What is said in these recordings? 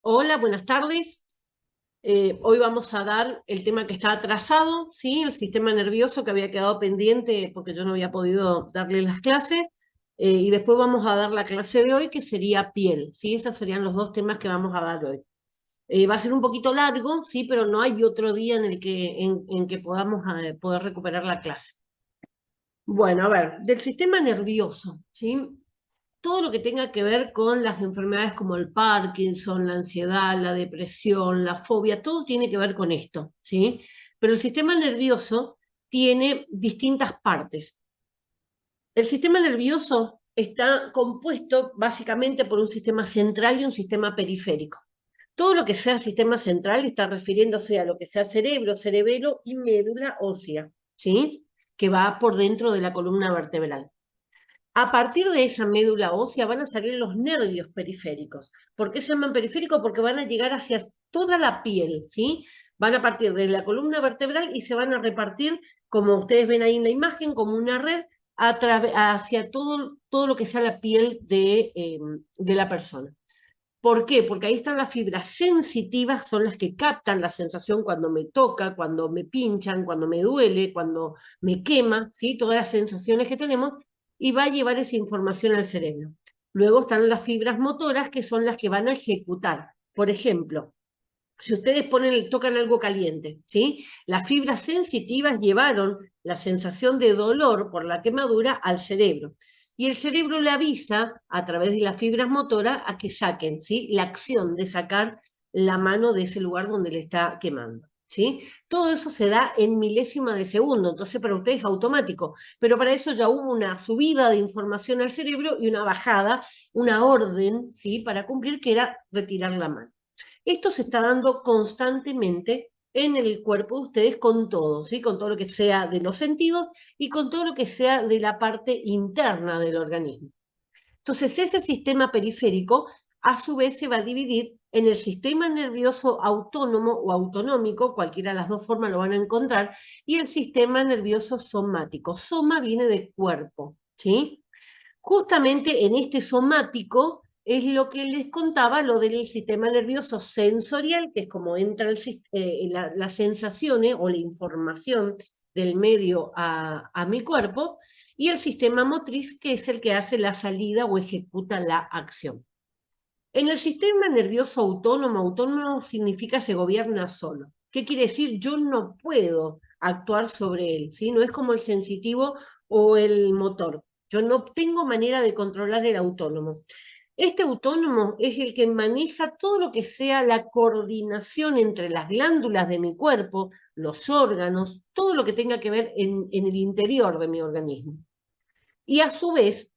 Hola, buenas tardes. Hoy vamos a dar el tema que está atrasado, ¿sí? El sistema nervioso que había quedado pendiente porque yo no había podido darle las clases. Y después vamos a dar la clase de hoy que sería piel, ¿sí? Esos serían los dos temas que vamos a dar hoy. Va a ser un poquito largo, ¿sí? Pero no hay otro día en el que podamos poder recuperar la clase. Bueno, a ver, del sistema nervioso, ¿sí? Todo lo que tenga que ver con las enfermedades como el Parkinson, la ansiedad, la depresión, la fobia, todo tiene que ver con esto, ¿sí? Pero el sistema nervioso tiene distintas partes. El sistema nervioso está compuesto básicamente por un sistema central y un sistema periférico. Todo lo que sea sistema central está refiriéndose a lo que sea cerebro, cerebelo y médula ósea, ¿sí? Que va por dentro de la columna vertebral. A partir de esa médula ósea van a salir los nervios periféricos. ¿Por qué se llaman periféricos? Porque van a llegar hacia toda la piel, ¿sí? Van a partir de la columna vertebral y se van a repartir, como ustedes ven ahí en la imagen, como una red hacia todo lo que sea la piel de la persona. ¿Por qué? Porque ahí están las fibras sensitivas, son las que captan la sensación cuando me toca, cuando me pinchan, cuando me duele, cuando me quema, ¿sí? Todas las sensaciones que tenemos, y va a llevar esa información al cerebro. Luego están las fibras motoras, que son las que van a ejecutar. Por ejemplo, si ustedes tocan algo caliente, ¿sí? Las fibras sensitivas llevaron la sensación de dolor por la quemadura al cerebro. Y el cerebro le avisa a través de las fibras motoras a que saquen, ¿sí? La acción de sacar la mano de ese lugar donde le está quemando, ¿sí? Todo eso se da en milésima de segundo, entonces para ustedes es automático, pero para eso ya hubo una subida de información al cerebro y una bajada, una orden, ¿sí? Para cumplir, que era retirar la mano. Esto se está dando constantemente en el cuerpo de ustedes con todo, ¿sí? Con todo lo que sea de los sentidos y con todo lo que sea de la parte interna del organismo. Entonces, ese sistema periférico, a su vez, se va a dividir en el sistema nervioso autónomo o autonómico, cualquiera de las dos formas lo van a encontrar, y el sistema nervioso somático. Soma viene de cuerpo, ¿sí? Justamente en este somático es lo que les contaba, lo del sistema nervioso sensorial, que es como entra las sensaciones o la información del medio a mi cuerpo, y el sistema motriz, que es el que hace la salida o ejecuta la acción. En el sistema nervioso autónomo, autónomo significa se gobierna solo. ¿Qué quiere decir? Yo no puedo actuar sobre él, ¿sí? No es como el sensitivo o el motor. Yo no tengo manera de controlar el autónomo. Este autónomo es el que maneja todo lo que sea la coordinación entre las glándulas de mi cuerpo, los órganos, todo lo que tenga que ver en el interior de mi organismo. Y a su vez,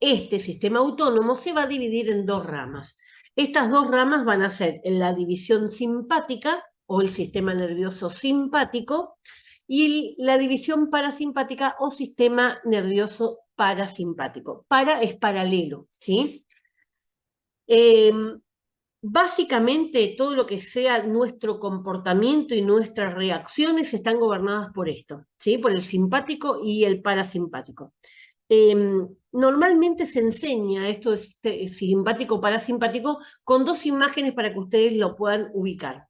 este sistema autónomo se va a dividir en dos ramas. Estas dos ramas van a ser la división simpática o el sistema nervioso simpático y la división parasimpática o sistema nervioso parasimpático. Para es paralelo, ¿sí? Eh, Básicamente todo lo que sea nuestro comportamiento y nuestras reacciones están gobernadas por esto, ¿sí? Por el simpático y el parasimpático. Eh, Normalmente se enseña esto de simpático parasimpático con dos imágenes para que ustedes lo puedan ubicar.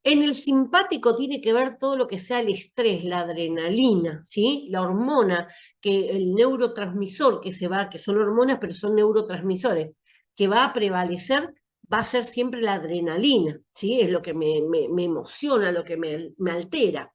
En el simpático tiene que ver todo lo que sea el estrés, la adrenalina, ¿sí? La hormona, el neurotransmisor que se va, que son hormonas, pero son neurotransmisores, que va a prevalecer, va a ser siempre la adrenalina, ¿sí? Es lo que me emociona, lo que me altera.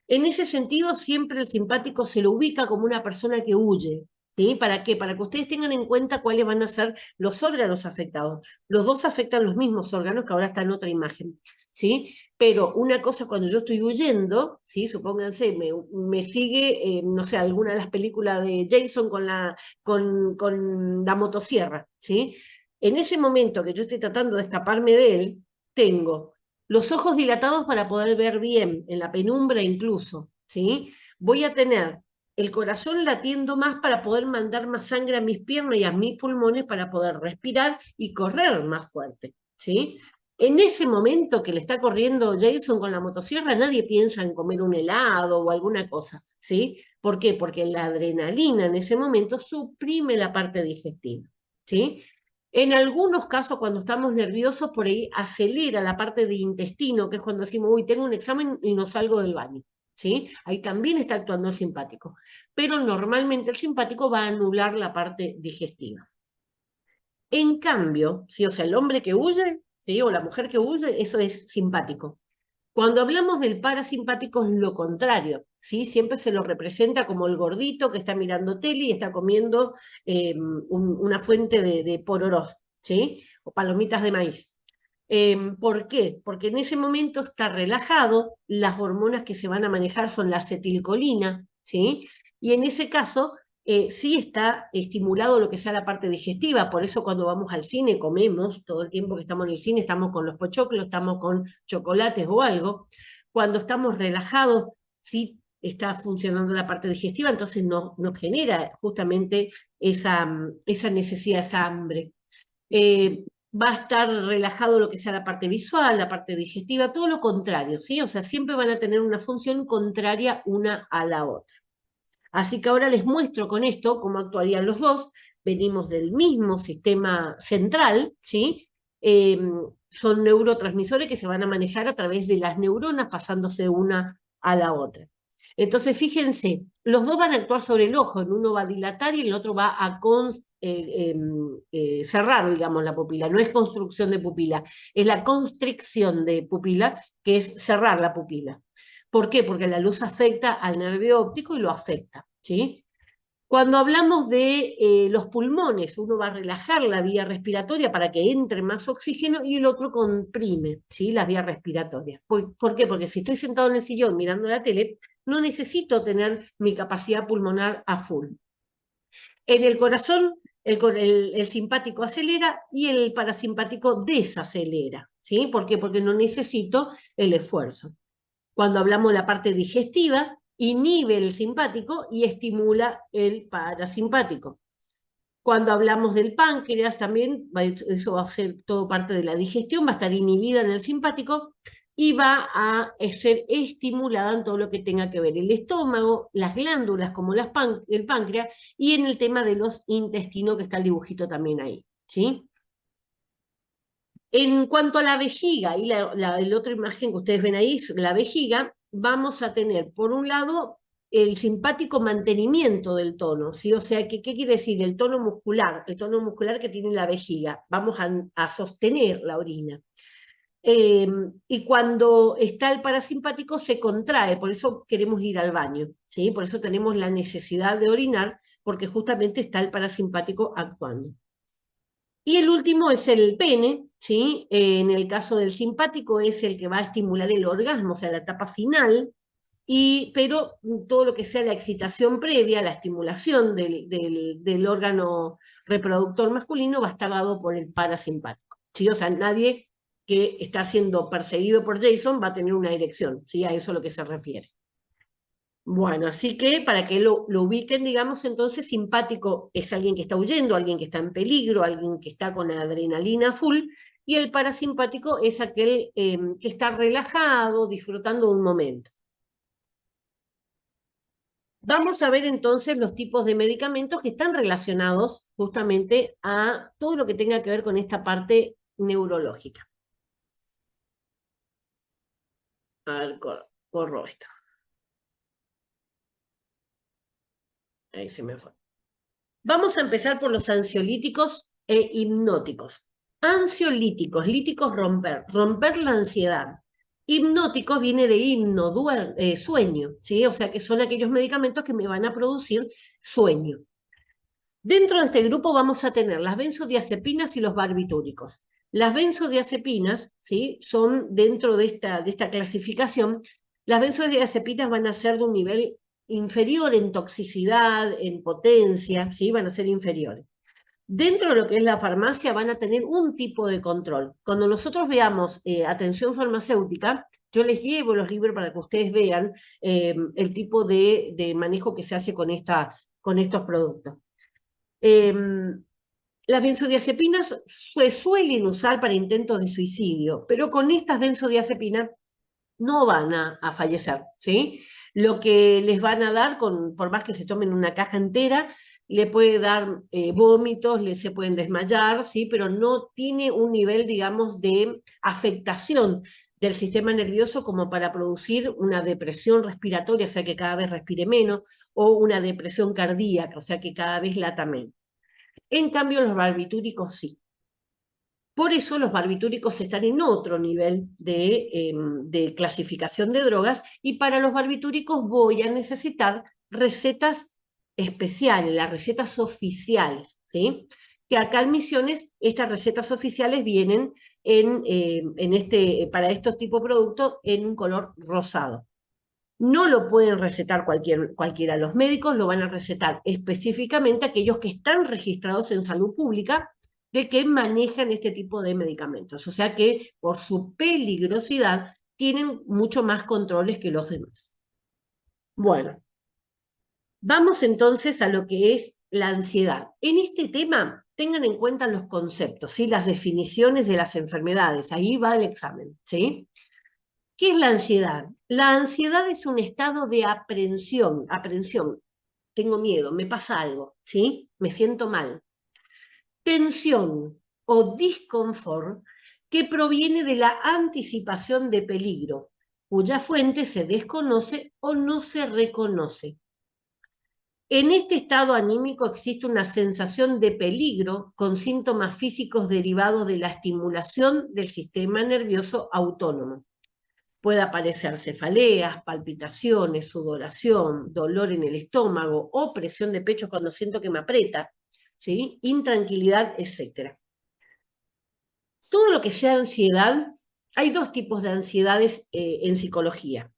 En ese sentido, siempre el simpático se lo ubica como una persona que huye. ¿Sí? ¿Para qué? Para que ustedes tengan en cuenta cuáles van a ser los órganos afectados. Los dos afectan los mismos órganos, que ahora está en otra imagen. ¿Sí? Pero una cosa, cuando yo estoy huyendo, ¿sí? Supónganse, me sigue, no sé, alguna de las películas de Jason con la motosierra. ¿Sí? En ese momento que yo estoy tratando de escaparme de él, tengo los ojos dilatados para poder ver bien, en la penumbra incluso, ¿sí? Voy a tener el corazón latiendo más para poder mandar más sangre a mis piernas y a mis pulmones para poder respirar y correr más fuerte, ¿sí? En ese momento que le está corriendo Jason con la motosierra, nadie piensa en comer un helado o alguna cosa, ¿sí? ¿Por qué? Porque la adrenalina en ese momento suprime la parte digestiva, ¿sí? En algunos casos, cuando estamos nerviosos, por ahí acelera la parte de intestino, que es cuando decimos, uy, tengo un examen y no salgo del baño, ¿sí? Ahí también está actuando el simpático. Pero normalmente el simpático va a anular la parte digestiva. En cambio, ¿sí? O sea, el hombre que huye, ¿sí? O la mujer que huye, eso es simpático. Cuando hablamos del parasimpático es lo contrario, ¿sí? Siempre se lo representa como el gordito que está mirando tele y está comiendo una fuente de pororós, ¿sí? O palomitas de maíz. ¿Por qué? Porque en ese momento está relajado, las hormonas que se van a manejar son la acetilcolina, ¿sí? Y en ese caso sí está estimulado lo que sea la parte digestiva, por eso cuando vamos al cine comemos, todo el tiempo que estamos en el cine estamos con los pochoclos, estamos con chocolates o algo. Cuando estamos relajados, sí está funcionando la parte digestiva, entonces nos genera justamente esa necesidad, esa hambre. Va a estar relajado lo que sea la parte visual, la parte digestiva, todo lo contrario, ¿sí? O sea, siempre van a tener una función contraria una a la otra. Así que ahora les muestro con esto cómo actuarían los dos. Venimos del mismo sistema central, ¿sí? Eh, Son neurotransmisores que se van a manejar a través de las neuronas pasándose una a la otra. Entonces, fíjense, los dos van a actuar sobre el ojo, en uno va a dilatar y el otro va a cerrar, digamos, la pupila. No es construcción de pupila, es la constricción de pupila, que es cerrar la pupila. ¿Por qué? Porque la luz afecta al nervio óptico y lo afecta, ¿sí? Cuando hablamos de los pulmones, uno va a relajar la vía respiratoria para que entre más oxígeno y el otro comprime, ¿sí? Las vías respiratorias. ¿Por qué? Porque si estoy sentado en el sillón mirando la tele, no necesito tener mi capacidad pulmonar a full. En el corazón, el simpático acelera y el parasimpático desacelera, ¿sí? ¿Por qué? Porque no necesito el esfuerzo. Cuando hablamos de la parte digestiva, inhibe el simpático y estimula el parasimpático. Cuando hablamos del páncreas, también eso va a ser todo parte de la digestión, va a estar inhibida en el simpático y va a ser estimulada en todo lo que tenga que ver el estómago, las glándulas como el páncreas y en el tema de los intestinos, que está el dibujito también ahí, ¿sí? En cuanto a la vejiga, y la otra imagen que ustedes ven ahí, la vejiga, vamos a tener, por un lado, el simpático mantenimiento del tono, ¿sí? O sea, ¿qué quiere decir? El tono muscular que tiene la vejiga. Vamos a sostener la orina. Y cuando está el parasimpático se contrae, por eso queremos ir al baño, ¿sí? Por eso tenemos la necesidad de orinar, porque justamente está el parasimpático actuando. Y el último es el pene, ¿sí? En el caso del simpático es el que va a estimular el orgasmo, o sea, la etapa final, pero todo lo que sea la excitación previa, la estimulación del órgano reproductor masculino va a estar dado por el parasimpático, ¿sí? O sea, nadie que está siendo perseguido por Jason va a tener una erección, ¿sí? A eso es lo que se refiere. Bueno, así que para que lo ubiquen, digamos, entonces simpático es alguien que está huyendo, alguien que está en peligro, alguien que está con adrenalina full, y el parasimpático es aquel que está relajado, disfrutando de un momento. Vamos a ver entonces los tipos de medicamentos que están relacionados justamente a todo lo que tenga que ver con esta parte neurológica. A ver, corro esto. Ahí se me fue. Vamos a empezar por los ansiolíticos e hipnóticos. Ansiolíticos, líticos romper la ansiedad. Hipnóticos viene de himno, sueño, ¿sí? O sea que son aquellos medicamentos que me van a producir sueño. Dentro de este grupo vamos a tener las benzodiazepinas y los barbitúricos. Las benzodiazepinas, ¿sí? Son dentro de esta clasificación, las benzodiazepinas van a ser de un nivel inferior en toxicidad, en potencia, ¿sí? Van a ser inferiores. Dentro de lo que es la farmacia van a tener un tipo de control. Cuando nosotros veamos atención farmacéutica, yo les llevo los libros para que ustedes vean el tipo de manejo que se hace con estos productos. Las benzodiazepinas se suelen usar para intentos de suicidio, pero con estas benzodiazepinas no van a fallecer, ¿sí? Lo que les van a dar, por más que se tomen una caja entera, le puede dar vómitos, se pueden desmayar, ¿sí? Pero no tiene un nivel, digamos, de afectación del sistema nervioso como para producir una depresión respiratoria, o sea que cada vez respire menos, o una depresión cardíaca, o sea que cada vez lata menos. En cambio, los barbitúricos sí. Por eso los barbitúricos están en otro nivel de clasificación de drogas y para los barbitúricos voy a necesitar recetas especiales, las recetas oficiales, ¿sí? Que acá en Misiones estas recetas oficiales vienen para estos tipos de productos en un color rosado. No lo pueden recetar cualquiera. Los médicos lo van a recetar específicamente aquellos que están registrados en salud pública de que manejan este tipo de medicamentos. O sea que por su peligrosidad tienen mucho más controles que los demás. Bueno, vamos entonces a lo que es la ansiedad. En este tema, tengan en cuenta los conceptos, ¿sí? Las definiciones de las enfermedades. Ahí va el examen, ¿sí? ¿Qué es la ansiedad? La ansiedad es un estado de aprensión. Tengo miedo, me pasa algo, ¿sí? Me siento mal. Tensión o disconfort que proviene de la anticipación de peligro, cuya fuente se desconoce o no se reconoce. En este estado anímico existe una sensación de peligro con síntomas físicos derivados de la estimulación del sistema nervioso autónomo. Puede aparecer cefaleas, palpitaciones, sudoración, dolor en el estómago o presión de pecho cuando siento que me aprieta, ¿sí? Intranquilidad, etc. Todo lo que sea ansiedad, hay dos tipos de ansiedades en psicología.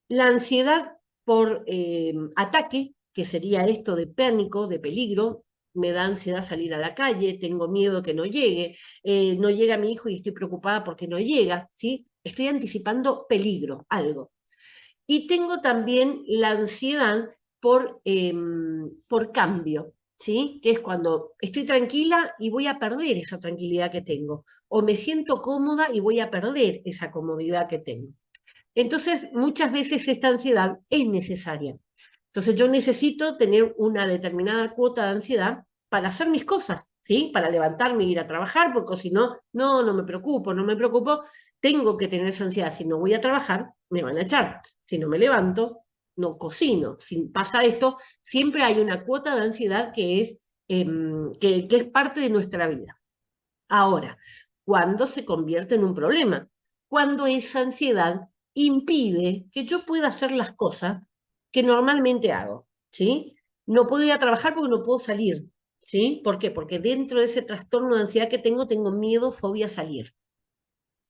La ansiedad por ataque, que sería esto de pánico, de peligro, me da ansiedad salir a la calle, tengo miedo que no llega mi hijo y estoy preocupada porque no llega, ¿sí? Estoy anticipando peligro, algo. Y tengo también la ansiedad por cambio, ¿sí? Que es cuando estoy tranquila y voy a perder esa tranquilidad que tengo, o me siento cómoda y voy a perder esa comodidad que tengo. Entonces, muchas veces esta ansiedad es necesaria. Entonces, yo necesito tener una determinada cuota de ansiedad para hacer mis cosas, ¿sí? Para levantarme e ir a trabajar, porque si no, no me preocupo, no me preocupo, tengo que tener esa ansiedad. Si no voy a trabajar, me van a echar. Si no me levanto, no cocino. Si pasa esto, siempre hay una cuota de ansiedad que es parte de nuestra vida. Ahora, ¿cuándo se convierte en un problema? Cuando esa ansiedad impide que yo pueda hacer las cosas que normalmente hago, ¿sí? No puedo ir a trabajar porque no puedo salir, ¿sí? ¿Por qué? Porque dentro de ese trastorno de ansiedad que tengo miedo, fobia a salir.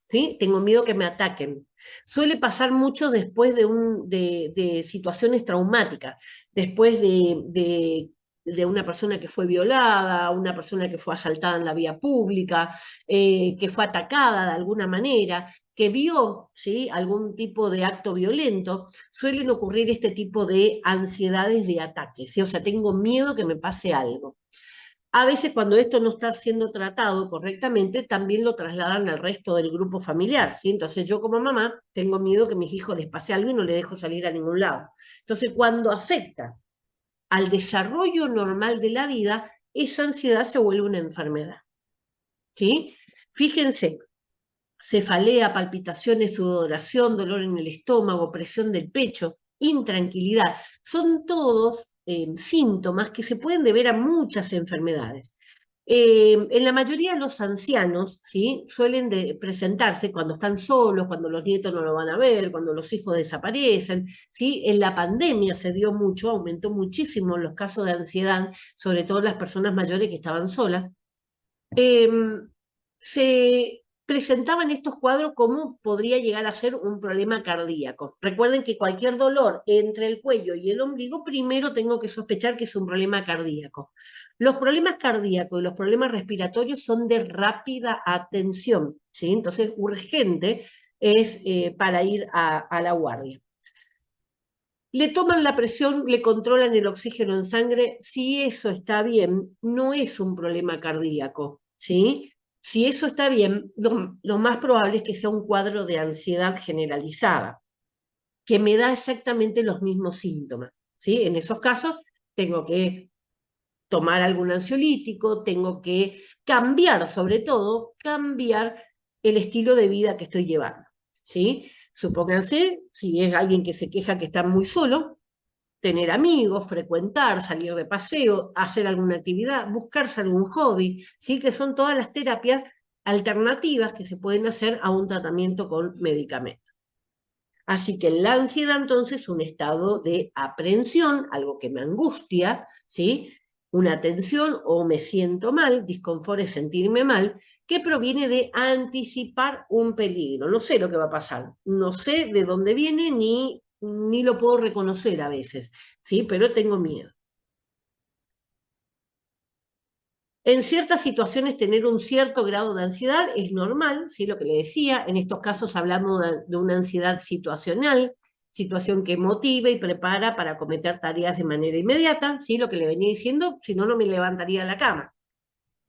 ¿Sí? Tengo miedo que me ataquen. Suele pasar mucho después de situaciones traumáticas, después de una persona que fue violada, una persona que fue asaltada en la vía pública, que fue atacada de alguna manera, que vio, ¿sí? Algún tipo de acto violento, suelen ocurrir este tipo de ansiedades de ataque, ¿sí? O sea, tengo miedo que me pase algo. A veces cuando esto no está siendo tratado correctamente, también lo trasladan al resto del grupo familiar, ¿sí? Entonces yo como mamá tengo miedo que a mis hijos les pase algo y no les dejo salir a ningún lado. Entonces cuando afecta al desarrollo normal de la vida, esa ansiedad se vuelve una enfermedad, ¿sí? Fíjense, cefalea, palpitaciones, sudoración, dolor en el estómago, presión del pecho, intranquilidad, son todos síntomas que se pueden deber a muchas enfermedades. En la mayoría de los ancianos, ¿sí? Suelen presentarse cuando están solos, cuando los nietos no lo van a ver, cuando los hijos desaparecen, ¿sí? En la pandemia se dio mucho, aumentó muchísimo los casos de ansiedad, sobre todo las personas mayores que estaban solas. Eh, Se presentaban estos cuadros como podría llegar a ser un problema cardíaco. Recuerden que cualquier dolor entre el cuello y el ombligo, primero tengo que sospechar que es un problema cardíaco. Los problemas cardíacos y los problemas respiratorios son de rápida atención, ¿sí? Entonces, urgente es para ir a la guardia. Le toman la presión, le controlan el oxígeno en sangre. Si eso está bien, no es un problema cardíaco, ¿sí? Si eso está bien, lo más probable es que sea un cuadro de ansiedad generalizada, que me da exactamente los mismos síntomas, ¿sí? En esos casos tengo que tomar algún ansiolítico, tengo que cambiar, sobre todo, cambiar el estilo de vida que estoy llevando, ¿sí? Supónganse, si es alguien que se queja que está muy solo, tener amigos, frecuentar, salir de paseo, hacer alguna actividad, buscarse algún hobby, ¿sí? Que son todas las terapias alternativas que se pueden hacer a un tratamiento con medicamentos. Así que la ansiedad entonces es un estado de aprehensión, algo que me angustia, ¿sí? Una tensión o me siento mal, disconfort es sentirme mal, que proviene de anticipar un peligro. No sé lo que va a pasar, no sé de dónde viene ni lo puedo reconocer a veces, ¿sí? Pero tengo miedo. En ciertas situaciones tener un cierto grado de ansiedad es normal, ¿sí? Lo que le decía, en estos casos hablamos de una ansiedad situacional, situación que motiva y prepara para acometer tareas de manera inmediata, ¿sí? Lo que le venía diciendo, si no, no me levantaría de la cama.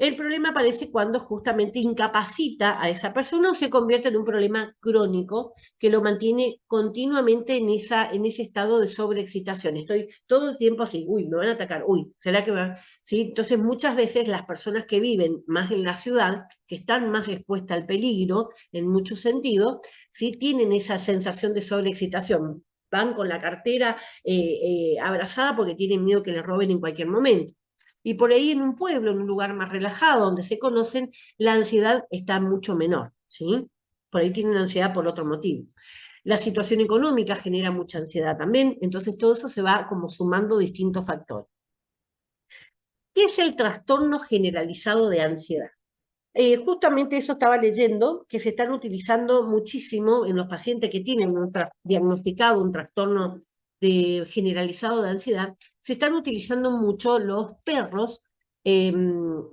El problema aparece cuando justamente incapacita a esa persona o se convierte en un problema crónico que lo mantiene continuamente en ese estado de sobreexcitación. Estoy todo el tiempo así, uy, me van a atacar, uy, ¿será que me van? ¿Sí? Entonces muchas veces las personas que viven más en la ciudad, que están más expuestas al peligro en muchos sentidos, ¿sí? Tienen esa sensación de sobreexcitación. Van con la cartera abrazada porque tienen miedo que les roben en cualquier momento. Y por ahí en un pueblo, en un lugar más relajado, donde se conocen, la ansiedad está mucho menor, ¿sí? Por ahí tienen ansiedad por otro motivo. La situación económica genera mucha ansiedad también, entonces todo eso se va como sumando distintos factores. ¿Qué es el trastorno generalizado de ansiedad? Justamente eso estaba leyendo, que se están utilizando muchísimo en los pacientes que tienen diagnosticado un trastorno generalizado de ansiedad, se están utilizando mucho los perros, eh,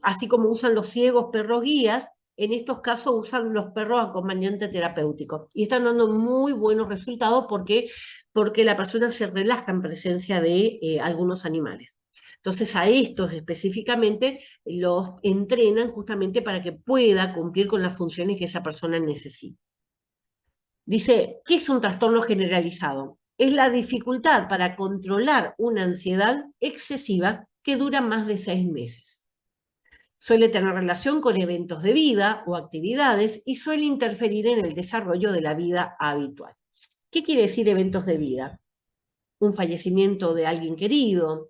así como usan los ciegos perros guías, en estos casos usan los perros acompañantes terapéuticos y están dando muy buenos resultados porque la persona se relaja en presencia de algunos animales. Entonces a estos específicamente los entrenan justamente para que pueda cumplir con las funciones que esa persona necesita. Dice, ¿qué es un trastorno generalizado? Es la dificultad para controlar una ansiedad excesiva que dura más de 6 meses. Suele tener relación con eventos de vida o actividades y suele interferir en el desarrollo de la vida habitual. ¿Qué quiere decir eventos de vida? Un fallecimiento de alguien querido,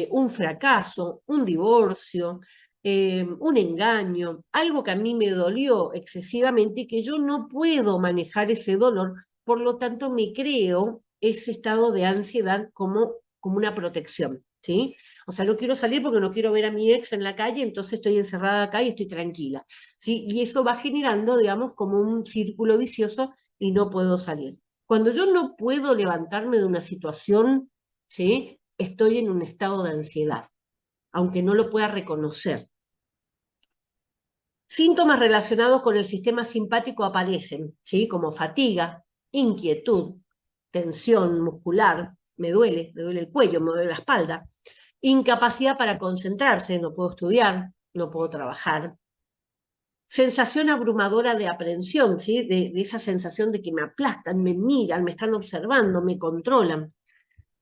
un fracaso, un divorcio, un engaño, algo que a mí me dolió excesivamente y que yo no puedo manejar ese dolor, por lo tanto me creo ese estado de ansiedad como una protección, ¿sí? O sea, no quiero salir porque no quiero ver a mi ex en la calle, entonces estoy encerrada acá y estoy tranquila, ¿sí? Y eso va generando, digamos, como un círculo vicioso y no puedo salir. Cuando yo no puedo levantarme de una situación, ¿sí? Estoy en un estado de ansiedad, aunque no lo pueda reconocer. Síntomas relacionados con el sistema simpático aparecen, ¿sí? Como fatiga, inquietud, tensión muscular, me duele el cuello, me duele la espalda, incapacidad para concentrarse, no puedo estudiar, no puedo trabajar, sensación abrumadora de aprehensión, ¿sí? De esa sensación de que me aplastan, me miran, me están observando, me controlan.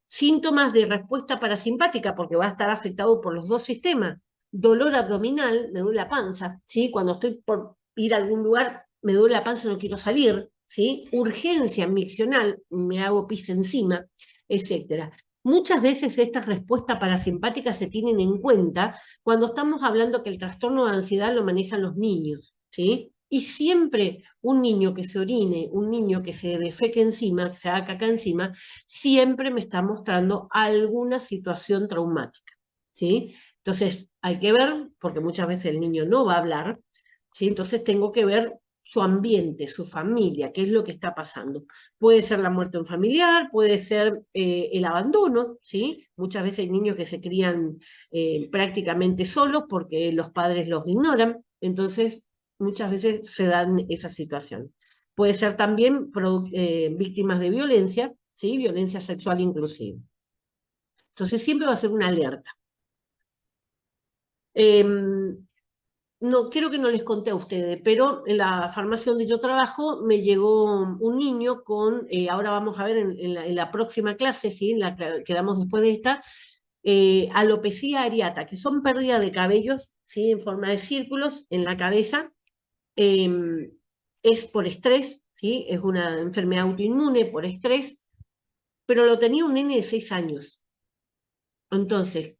Síntomas de respuesta parasimpática, porque va a estar afectado por los dos sistemas. Dolor abdominal, me duele la panza, ¿sí? Cuando estoy por ir a algún lugar, me duele la panza, no quiero salir, ¿sí? Urgencia miccional, me hago pis encima, etcétera. Muchas veces estas respuestas parasimpáticas se tienen en cuenta cuando estamos hablando que el trastorno de ansiedad lo manejan los niños, ¿sí? Y siempre un niño que se orine, un niño que se defeque encima, que se haga caca encima, siempre me está mostrando alguna situación traumática, ¿sí? Entonces hay que ver, porque muchas veces el niño no va a hablar, ¿sí? Entonces tengo que ver su ambiente, su familia, qué es lo que está pasando. Puede ser la muerte de un familiar, puede ser el abandono, ¿sí? Muchas veces hay niños que se crían prácticamente solos porque los padres los ignoran, entonces muchas veces se dan esa situación. Puede ser también víctimas de violencia, ¿sí? Violencia sexual inclusive. Entonces siempre va a ser una alerta. No, creo que no les conté a ustedes, pero en la farmacia donde yo trabajo me llegó un niño con, ahora vamos a ver en la próxima clase, ¿sí? En la que damos después de esta, alopecia areata, que son pérdida de cabellos, ¿sí? En forma de círculos en la cabeza. Es por estrés, ¿sí? Es una enfermedad autoinmune por estrés, pero lo tenía un nene de 6 años. Entonces,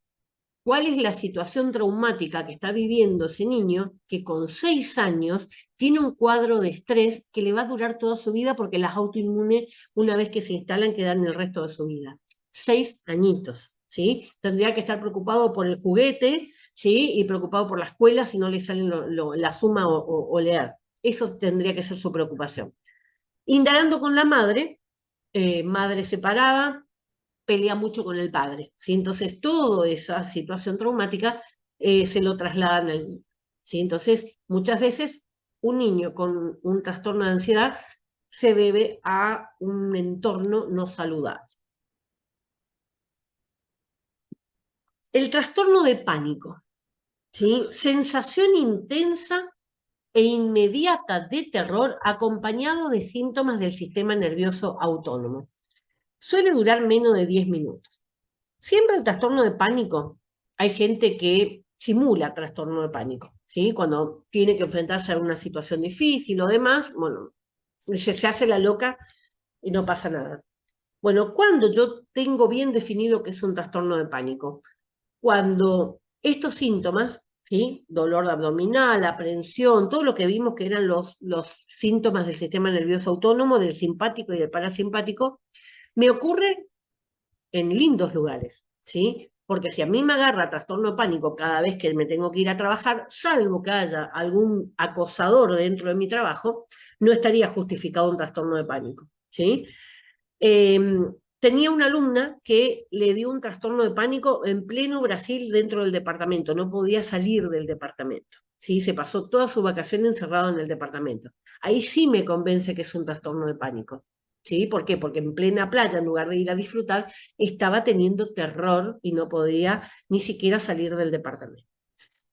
¿cuál es la situación traumática que está viviendo ese niño que con 6 años tiene un cuadro de estrés que le va a durar toda su vida porque las autoinmunes, una vez que se instalan, quedan el resto de su vida? 6 añitos, ¿sí? Tendría que estar preocupado por el juguete, ¿sí? Y preocupado por la escuela si no le salen la suma o leer. Eso tendría que ser su preocupación. Indagando con la madre, madre separada, pelea mucho con el padre, ¿sí? Entonces, toda esa situación traumática se lo trasladan al niño, ¿sí? Entonces, muchas veces un niño con un trastorno de ansiedad se debe a un entorno no saludable. El trastorno de pánico, ¿sí? Sensación intensa e inmediata de terror acompañado de síntomas del sistema nervioso autónomo. Suele durar menos de 10 minutos. Siempre el trastorno de pánico, hay gente que simula trastorno de pánico, ¿sí? Cuando tiene que enfrentarse a una situación difícil o demás, bueno, se hace la loca y no pasa nada. Bueno, cuando yo tengo bien definido que es un trastorno de pánico, cuando estos síntomas, ¿sí? Dolor abdominal, aprensión, todo lo que vimos que eran los síntomas del sistema nervioso autónomo, del simpático y del parasimpático, me ocurre en lindos lugares, ¿sí? Porque si a mí me agarra trastorno de pánico cada vez que me tengo que ir a trabajar, salvo que haya algún acosador dentro de mi trabajo, no estaría justificado un trastorno de pánico, ¿sí? Eh, Tenía una alumna que le dio un trastorno de pánico en pleno Brasil dentro del departamento, no podía salir del departamento, ¿sí? Se pasó toda su vacación encerrado en el departamento. Ahí sí me convence que es un trastorno de pánico, ¿sí? ¿Por qué? Porque en plena playa, en lugar de ir a disfrutar, estaba teniendo terror y no podía ni siquiera salir del departamento.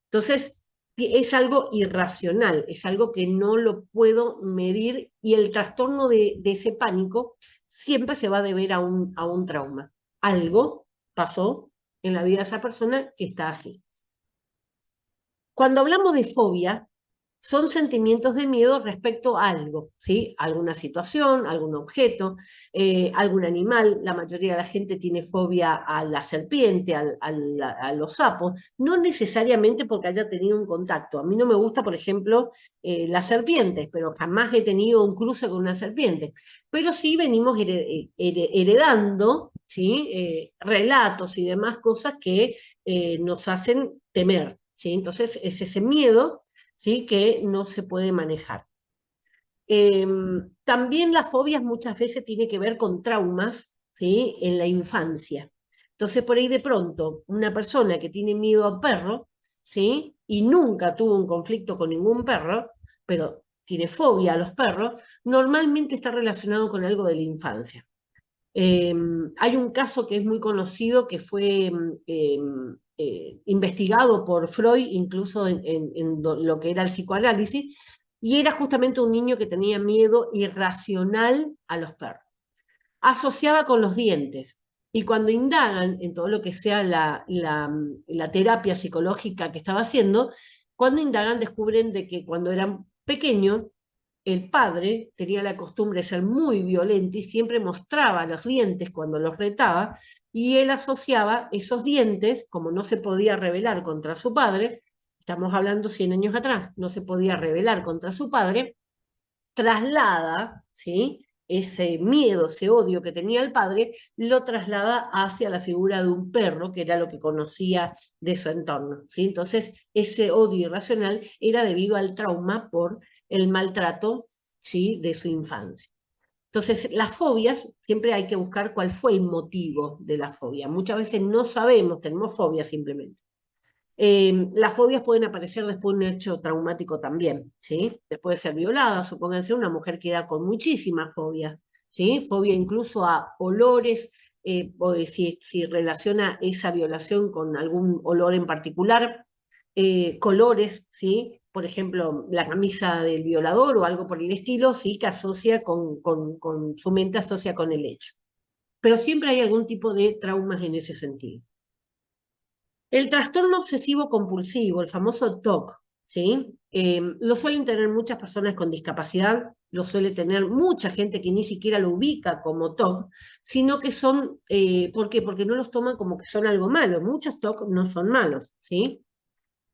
Entonces, es algo irracional, es algo que no lo puedo medir y el trastorno de ese pánico siempre se va a deber a un trauma. Algo pasó en la vida de esa persona que está así. Cuando hablamos de fobia, son sentimientos de miedo respecto a algo, ¿sí? Alguna situación, algún objeto, algún animal. La mayoría de la gente tiene fobia a la serpiente, a los sapos, no necesariamente porque haya tenido un contacto. A mí no me gusta, por ejemplo, las serpientes, pero jamás he tenido un cruce con una serpiente. Pero sí venimos heredando, ¿sí? Relatos y demás cosas que nos hacen temer, ¿sí? Entonces es ese miedo, ¿sí? Que no se puede manejar. También las fobias muchas veces tienen que ver con traumas, ¿sí? En la infancia. Entonces, por ahí de pronto, una persona que tiene miedo a perro, ¿sí? Y nunca tuvo un conflicto con ningún perro, pero tiene fobia a los perros, normalmente está relacionado con algo de la infancia. Hay un caso que es muy conocido que fue investigado por Freud, incluso en lo que era el psicoanálisis, y era justamente un niño que tenía miedo irracional a los perros. Asociaba con los dientes. Y cuando indagan en todo lo que sea la terapia psicológica que estaba haciendo, cuando indagan descubren de que cuando eran pequeños, el padre tenía la costumbre de ser muy violento y siempre mostraba los dientes cuando los retaba, y él asociaba esos dientes, como no se podía rebelar contra su padre, estamos hablando 100 años atrás, no se podía rebelar contra su padre, traslada, ¿sí? Ese miedo, ese odio que tenía el padre, lo traslada hacia la figura de un perro, que era lo que conocía de su entorno, ¿sí? Entonces, ese odio irracional era debido al trauma por el maltrato, ¿sí? De su infancia. Entonces, las fobias, siempre hay que buscar cuál fue el motivo de la fobia. Muchas veces no sabemos, tenemos fobia simplemente. Las fobias pueden aparecer después de un hecho traumático también, ¿sí? Después de ser violada, supónganse una mujer que queda con muchísima fobia, ¿sí? Fobia incluso a olores, o si relaciona esa violación con algún olor en particular, colores, ¿sí? Por ejemplo, la camisa del violador o algo por el estilo, sí, que asocia con su mente asocia con el hecho. Pero siempre hay algún tipo de traumas en ese sentido. El trastorno obsesivo compulsivo, el famoso TOC, ¿sí? Lo suelen tener muchas personas con discapacidad, lo suele tener mucha gente que ni siquiera lo ubica como TOC, sino que son, ¿por qué? Porque no los toman como que son algo malo. Muchos TOC no son malos, ¿sí?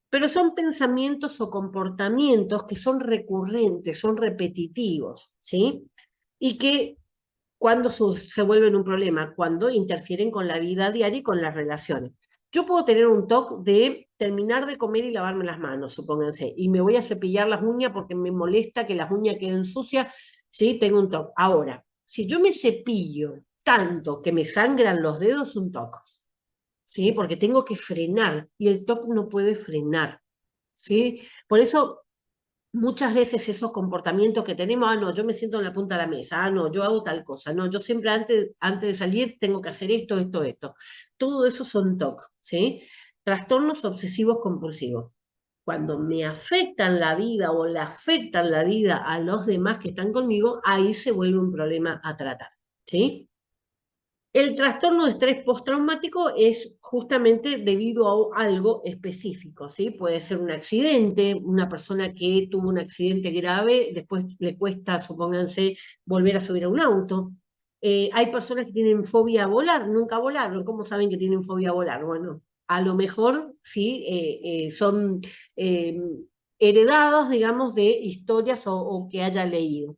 Pero son pensamientos o comportamientos que son recurrentes, son repetitivos, ¿sí? Y que cuando se vuelven un problema, cuando interfieren con la vida diaria y con las relaciones. Yo puedo tener un TOC de terminar de comer y lavarme las manos, supónganse, y me voy a cepillar las uñas porque me molesta que las uñas queden sucias, ¿sí? Tengo un TOC. Ahora, si yo me cepillo tanto que me sangran los dedos, un TOC, ¿sí? Porque tengo que frenar y el TOC no puede frenar, ¿sí? Por eso muchas veces esos comportamientos que tenemos, no, yo me siento en la punta de la mesa, no, yo hago tal cosa, no, yo siempre antes de salir tengo que hacer esto, esto, esto. Todo eso son TOC, ¿sí? Trastornos obsesivos compulsivos. Cuando me afectan la vida o le afectan la vida a los demás que están conmigo, ahí se vuelve un problema a tratar, ¿sí? El trastorno de estrés postraumático es justamente debido a algo específico, ¿sí? Puede ser un accidente, una persona que tuvo un accidente grave, después le cuesta, supónganse, volver a subir a un auto. Hay personas que tienen fobia a volar, nunca volaron. ¿Cómo saben que tienen fobia a volar? Bueno, a lo mejor sí son eh, heredados, digamos, de historias o que haya leído.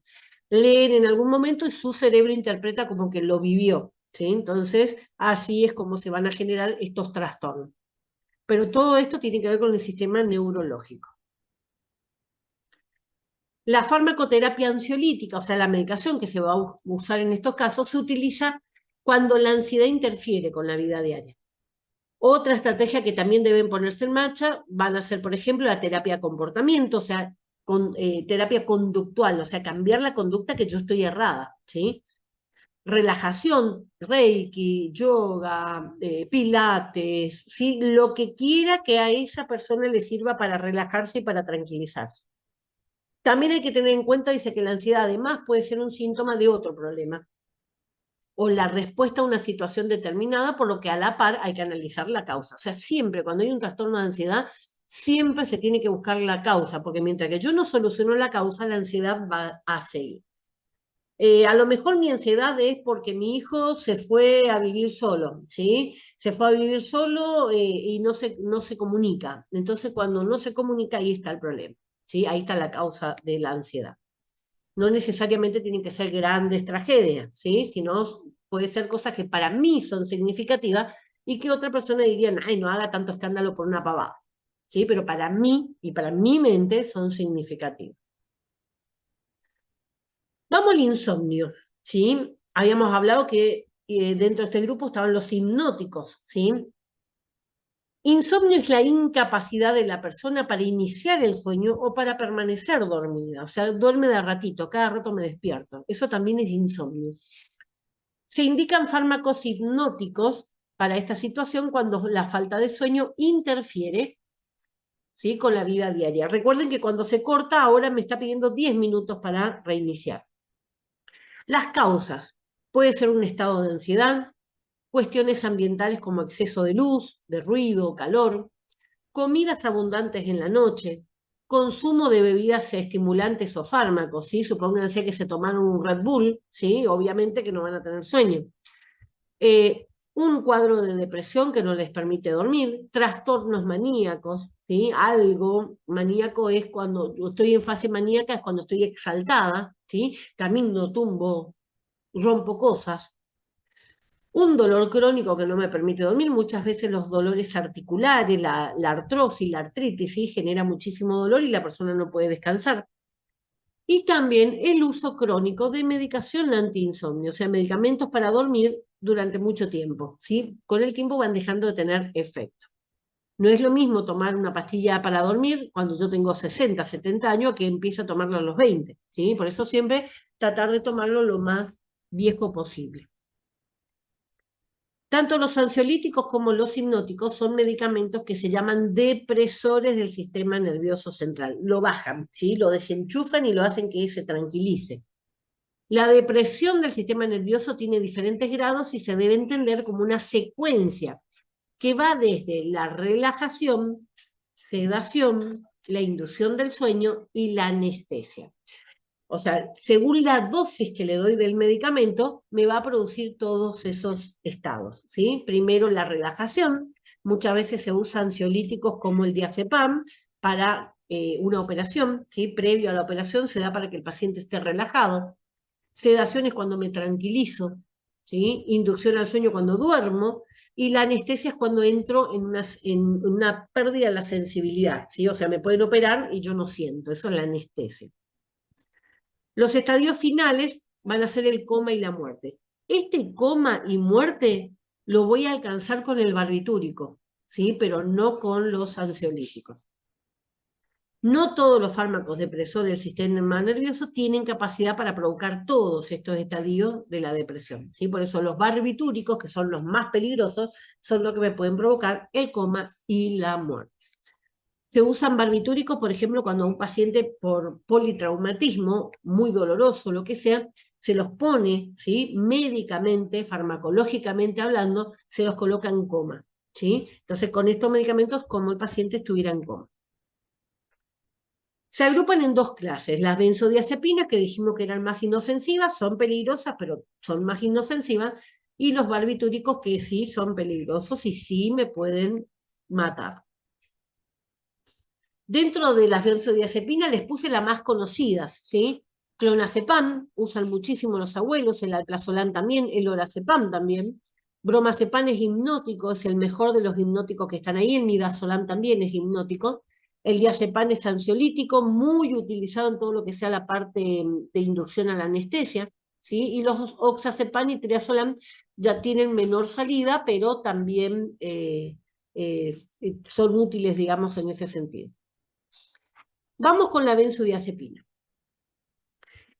Leen en algún momento y su cerebro interpreta como que lo vivió. ¿Sí? Entonces, así es como se van a generar estos trastornos. Pero todo esto tiene que ver con el sistema neurológico. La farmacoterapia ansiolítica, o sea, la medicación que se va a usar en estos casos, se utiliza cuando la ansiedad interfiere con la vida diaria. Otra estrategia que también deben ponerse en marcha van a ser, por ejemplo, la terapia comportamiento, o sea, terapia conductual, o sea, cambiar la conducta que yo estoy errada, ¿sí? Relajación, reiki, yoga, pilates, ¿sí? Lo que quiera que a esa persona le sirva para relajarse y para tranquilizarse. También hay que tener en cuenta, dice que la ansiedad además puede ser un síntoma de otro problema o la respuesta a una situación determinada, por lo que a la par hay que analizar la causa. O sea, siempre cuando hay un trastorno de ansiedad, siempre se tiene que buscar la causa, porque mientras que yo no soluciono la causa, la ansiedad va a seguir. A lo mejor mi ansiedad es porque mi hijo se fue a vivir solo, ¿sí? Se fue a vivir solo y no se comunica. Entonces, cuando no se comunica, ahí está el problema, ¿sí? Ahí está la causa de la ansiedad. No necesariamente tienen que ser grandes tragedias, ¿sí? Sino puede ser cosas que para mí son significativas y que otra persona diría, ay, no haga tanto escándalo por una pavada, ¿sí? Pero para mí y para mi mente son significativas. Vamos al insomnio, ¿sí? Habíamos hablado que dentro de este grupo estaban los hipnóticos, ¿sí? Insomnio es la incapacidad de la persona para iniciar el sueño o para permanecer dormida. O sea, duerme de ratito, cada rato me despierto. Eso también es insomnio. Se indican fármacos hipnóticos para esta situación cuando la falta de sueño interfiere, ¿sí? Con la vida diaria. Recuerden que cuando se corta, ahora me está pidiendo 10 minutos para reiniciar. Las causas. Puede ser un estado de ansiedad, cuestiones ambientales como exceso de luz, de ruido, calor, comidas abundantes en la noche, consumo de bebidas estimulantes o fármacos, ¿sí? Supónganse que se tomaron un Red Bull, ¿sí? Obviamente que no van a tener sueño. Un cuadro de depresión que no les permite dormir, trastornos maníacos, ¿sí? Algo maníaco es cuando estoy en fase maníaca, es cuando estoy exaltada, ¿sí? Camino, tumbo, rompo cosas. Un dolor crónico que no me permite dormir, muchas veces los dolores articulares, la artrosis, la artritis, ¿sí? Genera muchísimo dolor y la persona no puede descansar. Y también el uso crónico de medicación antiinsomnio, o sea, medicamentos para dormir durante mucho tiempo, ¿sí? Con el tiempo van dejando de tener efecto. No es lo mismo tomar una pastilla para dormir cuando yo tengo 60, 70 años que empiezo a tomarlo a los 20, ¿sí? Por eso siempre tratar de tomarlo lo más viejo posible. Tanto los ansiolíticos como los hipnóticos son medicamentos que se llaman depresores del sistema nervioso central. Lo bajan, ¿sí? Lo desenchufan y lo hacen que se tranquilice. La depresión del sistema nervioso tiene diferentes grados y se debe entender como una secuencia que va desde la relajación, sedación, la inducción del sueño y la anestesia. O sea, según la dosis que le doy del medicamento, me va a producir todos esos estados, ¿sí? Primero la relajación, muchas veces se usan ansiolíticos como el diazepam para una operación, ¿sí? Previo a la operación se da para que el paciente esté relajado. Sedación es cuando me tranquilizo, ¿sí? Inducción al sueño cuando duermo, y la anestesia es cuando entro en una pérdida de la sensibilidad, ¿sí? O sea, me pueden operar y yo no siento, eso es la anestesia. Los estadios finales van a ser el coma y la muerte. Este coma y muerte lo voy a alcanzar con el barbitúrico, ¿sí? Pero no con los ansiolíticos. No todos los fármacos depresores del sistema nervioso tienen capacidad para provocar todos estos estadios de la depresión, ¿sí? Por eso los barbitúricos, que son los más peligrosos, son los que me pueden provocar el coma y la muerte. Se usan barbitúricos, por ejemplo, cuando a un paciente por politraumatismo, muy doloroso, lo que sea, se los pone, ¿sí? Médicamente, farmacológicamente hablando, se los coloca en coma, ¿sí? Entonces, con estos medicamentos, como el paciente estuviera en coma. Se agrupan en dos clases. Las benzodiazepinas, que dijimos que eran más inofensivas, son peligrosas, pero son más inofensivas, y los barbitúricos, que sí son peligrosos y sí me pueden matar. Dentro de las benzodiazepinas les puse las más conocidas, ¿sí? Clonazepam, usan muchísimo los abuelos, el alprazolam también, el lorazepam también. Bromazepam es hipnótico, es el mejor de los hipnóticos que están ahí, el midazolam también es hipnótico. El diazepam es ansiolítico, muy utilizado en todo lo que sea la parte de inducción a la anestesia, ¿sí? Y los oxazepam y triazolam ya tienen menor salida, pero también son útiles, digamos, en ese sentido. Vamos con la benzodiazepina.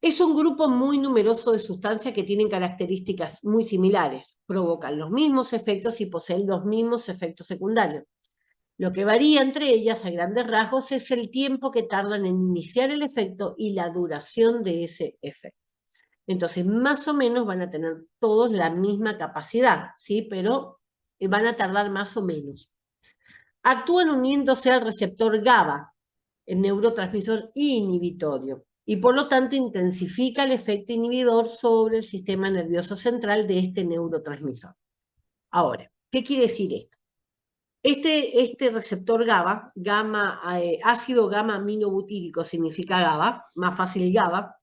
Es un grupo muy numeroso de sustancias que tienen características muy similares, provocan los mismos efectos y poseen los mismos efectos secundarios. Lo que varía entre ellas a grandes rasgos es el tiempo que tardan en iniciar el efecto y la duración de ese efecto. Entonces, más o menos van a tener todos la misma capacidad, ¿sí? Pero van a tardar más o menos. Actúan uniéndose al receptor GABA, el neurotransmisor inhibitorio, y por lo tanto intensifica el efecto inhibidor sobre el sistema nervioso central de este neurotransmisor. Ahora, ¿qué quiere decir esto? Este receptor GABA, ácido gamma aminobutírico significa GABA, más fácil GABA,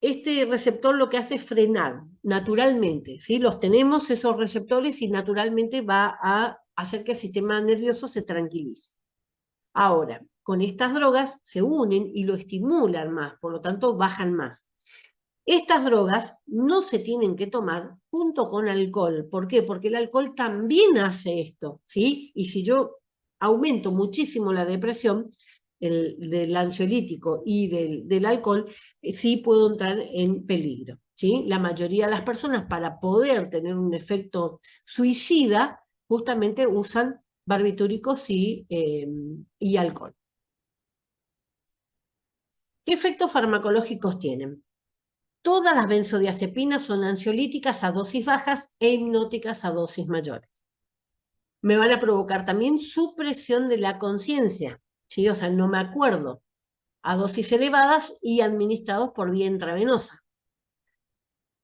este receptor lo que hace es frenar naturalmente, ¿sí? Los tenemos esos receptores y naturalmente va a hacer que el sistema nervioso se tranquilice. Ahora, con estas drogas se unen y lo estimulan más, por lo tanto bajan más. Estas drogas no se tienen que tomar junto con alcohol. ¿Por qué? Porque el alcohol también hace esto, ¿sí? Y si yo aumento muchísimo la depresión del ansiolítico y del alcohol, sí puedo entrar en peligro, ¿sí? La mayoría de las personas, para poder tener un efecto suicida, justamente usan barbitúricos y alcohol. ¿Qué efectos farmacológicos tienen? Todas las benzodiazepinas son ansiolíticas a dosis bajas e hipnóticas a dosis mayores. Me van a provocar también supresión de la conciencia, ¿sí? O sea, no me acuerdo, a dosis elevadas y administrados por vía intravenosa.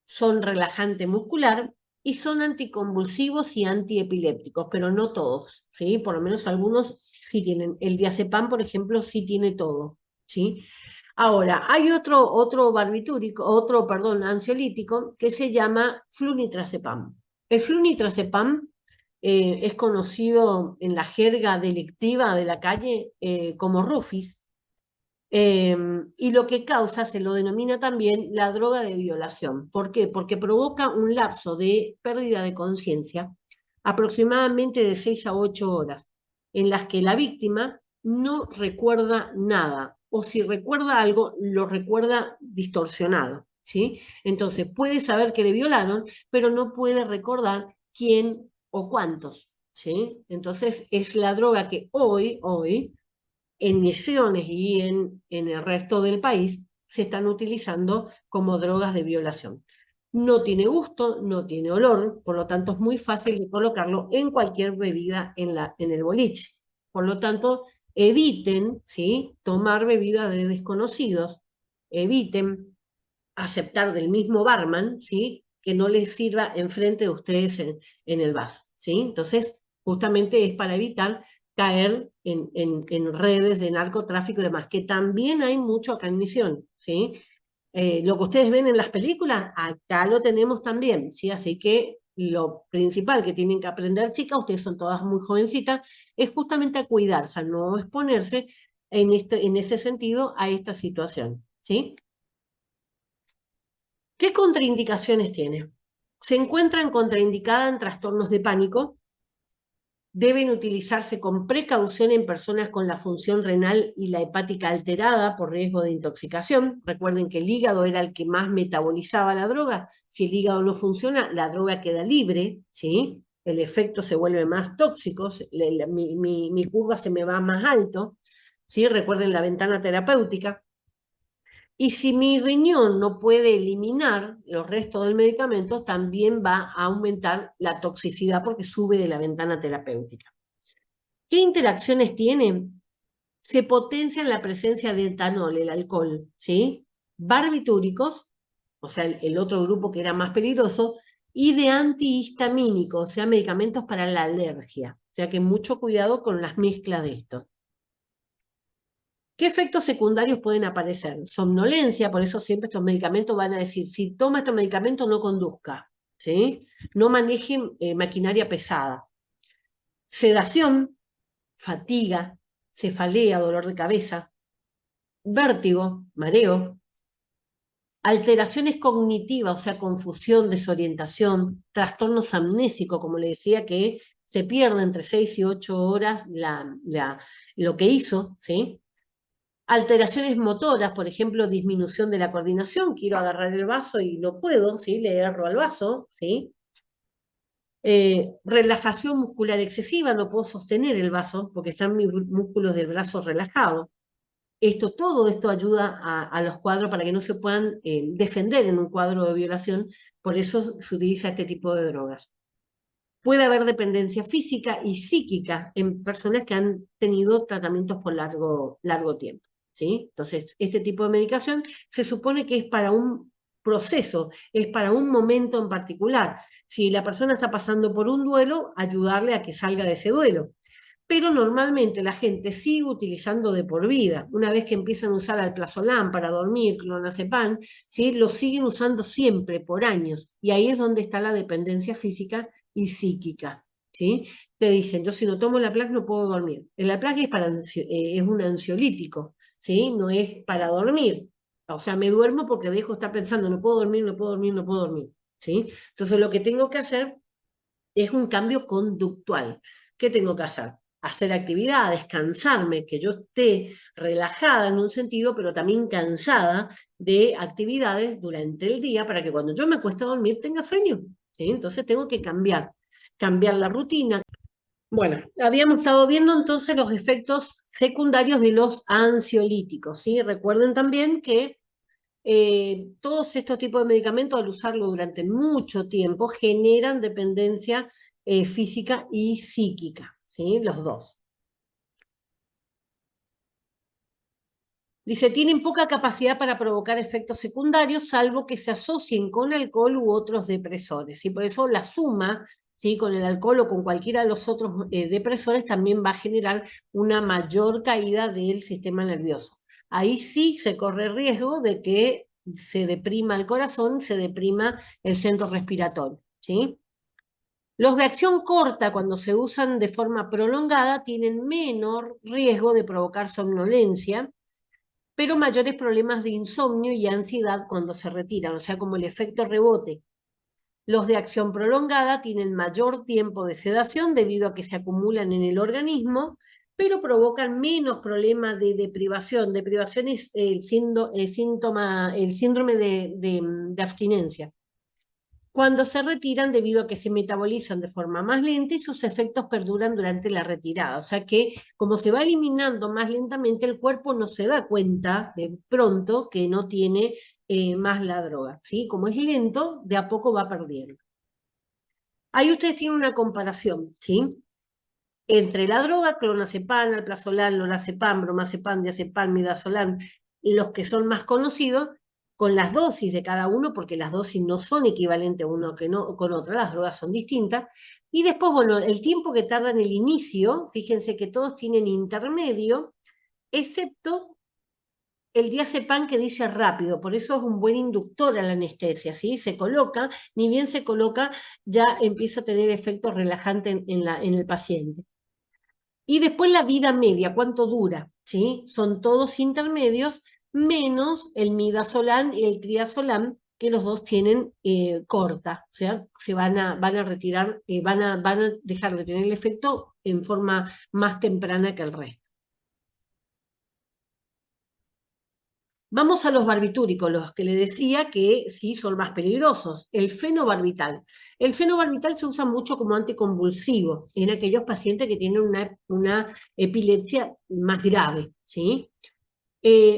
Son relajante muscular y son anticonvulsivos y antiepilépticos, pero no todos, ¿sí? Por lo menos algunos sí tienen. El diazepam, por ejemplo, sí tiene todo, ¿sí? Ahora, hay otro ansiolítico que se llama flunitrazepam. El flunitrazepam es conocido en la jerga delictiva de la calle como Rufis, y lo que causa se lo denomina también la droga de violación. ¿Por qué? Porque provoca un lapso de pérdida de conciencia aproximadamente de 6 a 8 horas, en las que la víctima no recuerda nada, o si recuerda algo, lo recuerda distorsionado, ¿sí? Entonces puede saber que le violaron, pero no puede recordar quién o cuántos, ¿sí? Entonces es la droga que hoy, en Misiones y en el resto del país, se están utilizando como drogas de violación. No tiene gusto, no tiene olor, por lo tanto es muy fácil de colocarlo en cualquier bebida en el boliche. Por lo tanto, eviten, ¿sí?, tomar bebida de desconocidos, eviten aceptar del mismo barman, ¿sí?, que no les sirva enfrente de ustedes en el vaso, ¿sí? Entonces, justamente es para evitar caer en redes de narcotráfico y demás, que también hay mucho acá en Misión, ¿sí? Lo que ustedes ven en las películas, acá lo tenemos también, ¿sí? Así que lo principal que tienen que aprender, chicas, ustedes son todas muy jovencitas, es justamente a cuidarse, a no exponerse en ese sentido a esta situación, ¿sí? ¿Qué contraindicaciones tiene? Se encuentran contraindicada en trastornos de pánico, deben utilizarse con precaución en personas con la función renal y la hepática alterada por riesgo de intoxicación. Recuerden que el hígado era el que más metabolizaba la droga. Si el hígado no funciona, la droga queda libre, ¿sí? El efecto se vuelve más tóxico, mi curva se me va más alto, ¿sí? Recuerden la ventana terapéutica. Y si mi riñón no puede eliminar los restos del medicamento, también va a aumentar la toxicidad porque sube de la ventana terapéutica. ¿Qué interacciones tienen? Se potencia la presencia de etanol, el alcohol, ¿sí? Barbitúricos, o sea, el otro grupo que era más peligroso, y de antihistamínicos, o sea, medicamentos para la alergia. O sea que mucho cuidado con las mezclas de esto. ¿Qué efectos secundarios pueden aparecer? Somnolencia, por eso siempre estos medicamentos van a decir, si toma estos medicamentos no conduzca, ¿sí? No maneje maquinaria pesada. Sedación, fatiga, cefalea, dolor de cabeza, vértigo, mareo, alteraciones cognitivas, o sea, confusión, desorientación, trastornos amnésicos, como le decía, que se pierde entre 6 y 8 horas lo que hizo, ¿sí? Alteraciones motoras, por ejemplo, disminución de la coordinación, quiero agarrar el vaso y no puedo, ¿sí? Le erro al vaso, ¿sí? Relajación muscular excesiva, no puedo sostener el vaso porque están mis músculos del brazo relajados. Todo esto ayuda a los cuadros para que no se puedan defender en un cuadro de violación, por eso se utiliza este tipo de drogas. Puede haber dependencia física y psíquica en personas que han tenido tratamientos por largo tiempo, ¿sí? Entonces, este tipo de medicación se supone que es para un proceso, es para un momento en particular. Si la persona está pasando por un duelo, ayudarle a que salga de ese duelo. Pero normalmente la gente sigue utilizando de por vida. Una vez que empiezan a usar alprazolam para dormir, clonazepam, ¿sí?, lo siguen usando siempre, por años. Y ahí es donde está la dependencia física y psíquica, ¿sí? Te dicen, yo si no tomo la placa no puedo dormir. La placa es un ansiolítico, ¿sí? No es para dormir. O sea, me duermo porque dejo de estar pensando, no puedo dormir, no puedo dormir, no puedo dormir, ¿sí? Entonces lo que tengo que hacer es un cambio conductual. ¿Qué tengo que hacer? Hacer actividades, cansarme, que yo esté relajada en un sentido, pero también cansada de actividades durante el día para que cuando yo me acueste a dormir tenga sueño, ¿sí? Entonces tengo que cambiar la rutina. Bueno, habíamos estado viendo entonces los efectos secundarios de los ansiolíticos, ¿sí? Recuerden también que todos estos tipos de medicamentos, al usarlo durante mucho tiempo, generan dependencia física y psíquica, ¿sí? Los dos. Dice, tienen poca capacidad para provocar efectos secundarios, salvo que se asocien con alcohol u otros depresores. Y por eso la suma, ¿sí?, con el alcohol o con cualquiera de los otros depresores también va a generar una mayor caída del sistema nervioso. Ahí sí se corre riesgo de que se deprima el corazón, se deprima el centro respiratorio, ¿sí? Los de acción corta, cuando se usan de forma prolongada, tienen menor riesgo de provocar somnolencia, pero mayores problemas de insomnio y ansiedad cuando se retiran, o sea, como el efecto rebote. Los de acción prolongada tienen mayor tiempo de sedación debido a que se acumulan en el organismo, pero provocan menos problemas de deprivación. Deprivación es el síndrome de abstinencia. cuando se retiran debido a que se metabolizan de forma más lenta y sus efectos perduran durante la retirada. O sea que como se va eliminando más lentamente, el cuerpo no se da cuenta de pronto que no tiene más la droga, ¿sí? Como es lento, de a poco va perdiendo. Ahí ustedes tienen una comparación, ¿sí? Entre la droga, clonazepam, alprazolam, lorazepam, bromazepam, diazepam, midazolam, los que son más conocidos, con las dosis de cada uno, porque las dosis no son equivalentes uno que no, con otra, las drogas son distintas. Y después, bueno, el tiempo que tarda en el inicio, fíjense que todos tienen intermedio, excepto el diazepam que dice rápido, por eso es un buen inductor a la anestesia, ¿sí? Se coloca, ni bien se coloca, ya empieza a tener efectos relajantes en el paciente. Y después la vida media, ¿cuánto dura? ¿Sí? Son todos intermedios, menos el midazolam y el triazolam, que los dos tienen corta, o sea, van a retirar, van a dejar de tener el efecto en forma más temprana que el resto. Vamos a los barbitúricos, los que le decía que sí son más peligrosos. El fenobarbital. El fenobarbital se usa mucho como anticonvulsivo en aquellos pacientes que tienen una epilepsia más grave, ¿sí?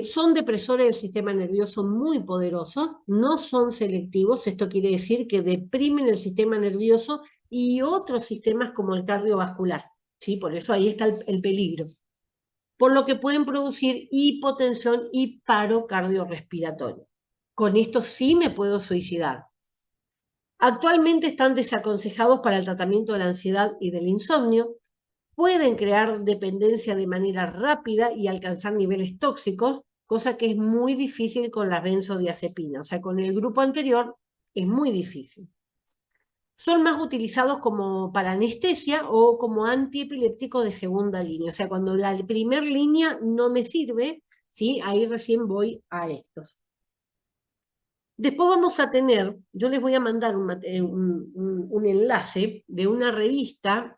Son depresores del sistema nervioso muy poderosos, no son selectivos, esto quiere decir que deprimen el sistema nervioso y otros sistemas como el cardiovascular, ¿sí? Por eso ahí está el peligro, por lo que pueden producir hipotensión y paro cardiorrespiratorio. Con esto sí me puedo suicidar. Actualmente están desaconsejados para el tratamiento de la ansiedad y del insomnio. Pueden crear dependencia de manera rápida y alcanzar niveles tóxicos, cosa que es muy difícil con las benzodiazepinas. O sea, con el grupo anterior es muy difícil. Son más utilizados como para anestesia o como antiepilépticos de segunda línea. O sea, cuando la primera línea no me sirve, ¿sí? Ahí recién voy a estos. Después vamos a tener, yo les voy a mandar un enlace de una revista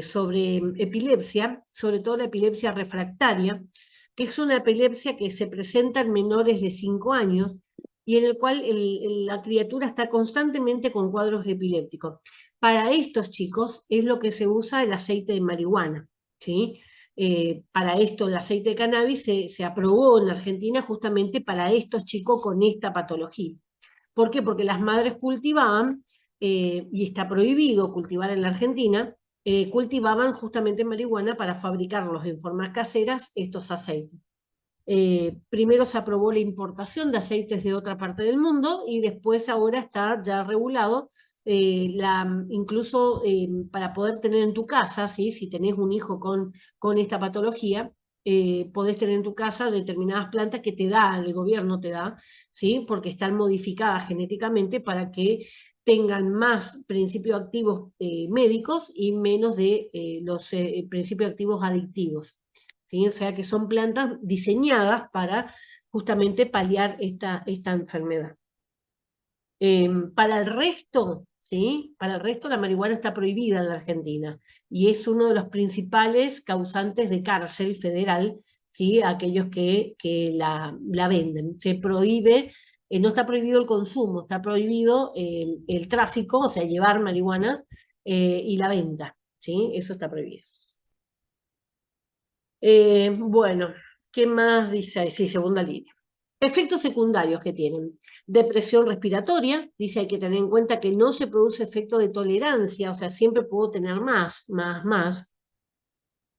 sobre epilepsia, sobre todo la epilepsia refractaria, que es una epilepsia que se presenta en menores de 5 años y en el cual la criatura está constantemente con cuadros epilépticos. Para estos chicos es lo que se usa el aceite de marihuana, ¿sí? Para esto el aceite de cannabis se aprobó en la Argentina justamente para estos chicos con esta patología. ¿Por qué? Porque las madres cultivaban, y está prohibido cultivar en la Argentina, cultivaban justamente marihuana para fabricarlos en formas caseras estos aceites. Primero se aprobó la importación de aceites de otra parte del mundo y después ahora está ya regulado, incluso para poder tener en tu casa, ¿sí? Si tenés un hijo con esta patología, podés tener en tu casa determinadas plantas que te da, el gobierno te da, ¿sí? Porque están modificadas genéticamente para que tengan más principios activos médicos y menos de los principios activos adictivos. ¿Sí? O sea que son plantas diseñadas para justamente paliar esta enfermedad. Para el resto, ¿sí? Para el resto la marihuana está prohibida en la Argentina y es uno de los principales causantes de cárcel federal, ¿sí? Aquellos que la venden. Se prohíbe, no está prohibido el consumo, está prohibido el tráfico, o sea, llevar marihuana y la venta, ¿sí? Eso está prohibido. Bueno, ¿qué más dice ahí? Sí, segunda línea. Efectos secundarios que tienen. Depresión respiratoria, dice hay que tener en cuenta que no se produce efecto de tolerancia, o sea, siempre puedo tener más.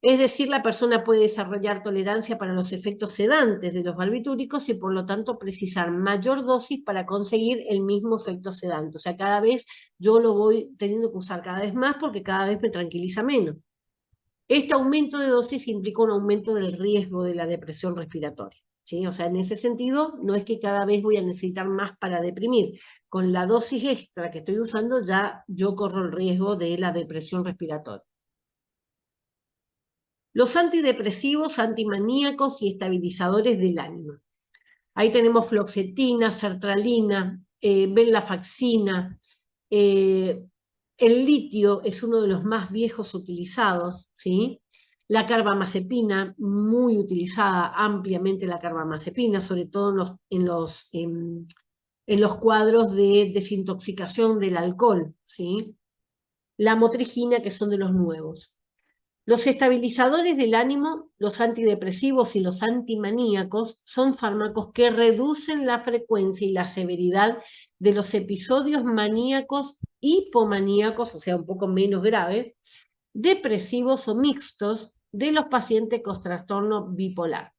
Es decir, la persona puede desarrollar tolerancia para los efectos sedantes de los barbitúricos y por lo tanto precisar mayor dosis para conseguir el mismo efecto sedante. O sea, cada vez yo lo voy teniendo que usar cada vez más porque cada vez me tranquiliza menos. Este aumento de dosis implica un aumento del riesgo de la depresión respiratoria, ¿sí? O sea, en ese sentido, no es que cada vez voy a necesitar más para deprimir. Con la dosis extra que estoy usando, ya yo corro el riesgo de la depresión respiratoria. Los antidepresivos, antimaníacos y estabilizadores del ánimo. Ahí tenemos fluoxetina, sertralina, venlafaxina. El litio es uno de los más viejos utilizados, ¿sí? La carbamazepina, muy utilizada ampliamente la carbamazepina, sobre todo en en los cuadros de desintoxicación del alcohol, ¿sí? La motrigina, que son de los nuevos. Los estabilizadores del ánimo, los antidepresivos y los antimaníacos son fármacos que reducen la frecuencia y la severidad de los episodios maníacos, hipomaníacos, o sea, un poco menos graves, depresivos o mixtos de los pacientes con trastorno bipolar.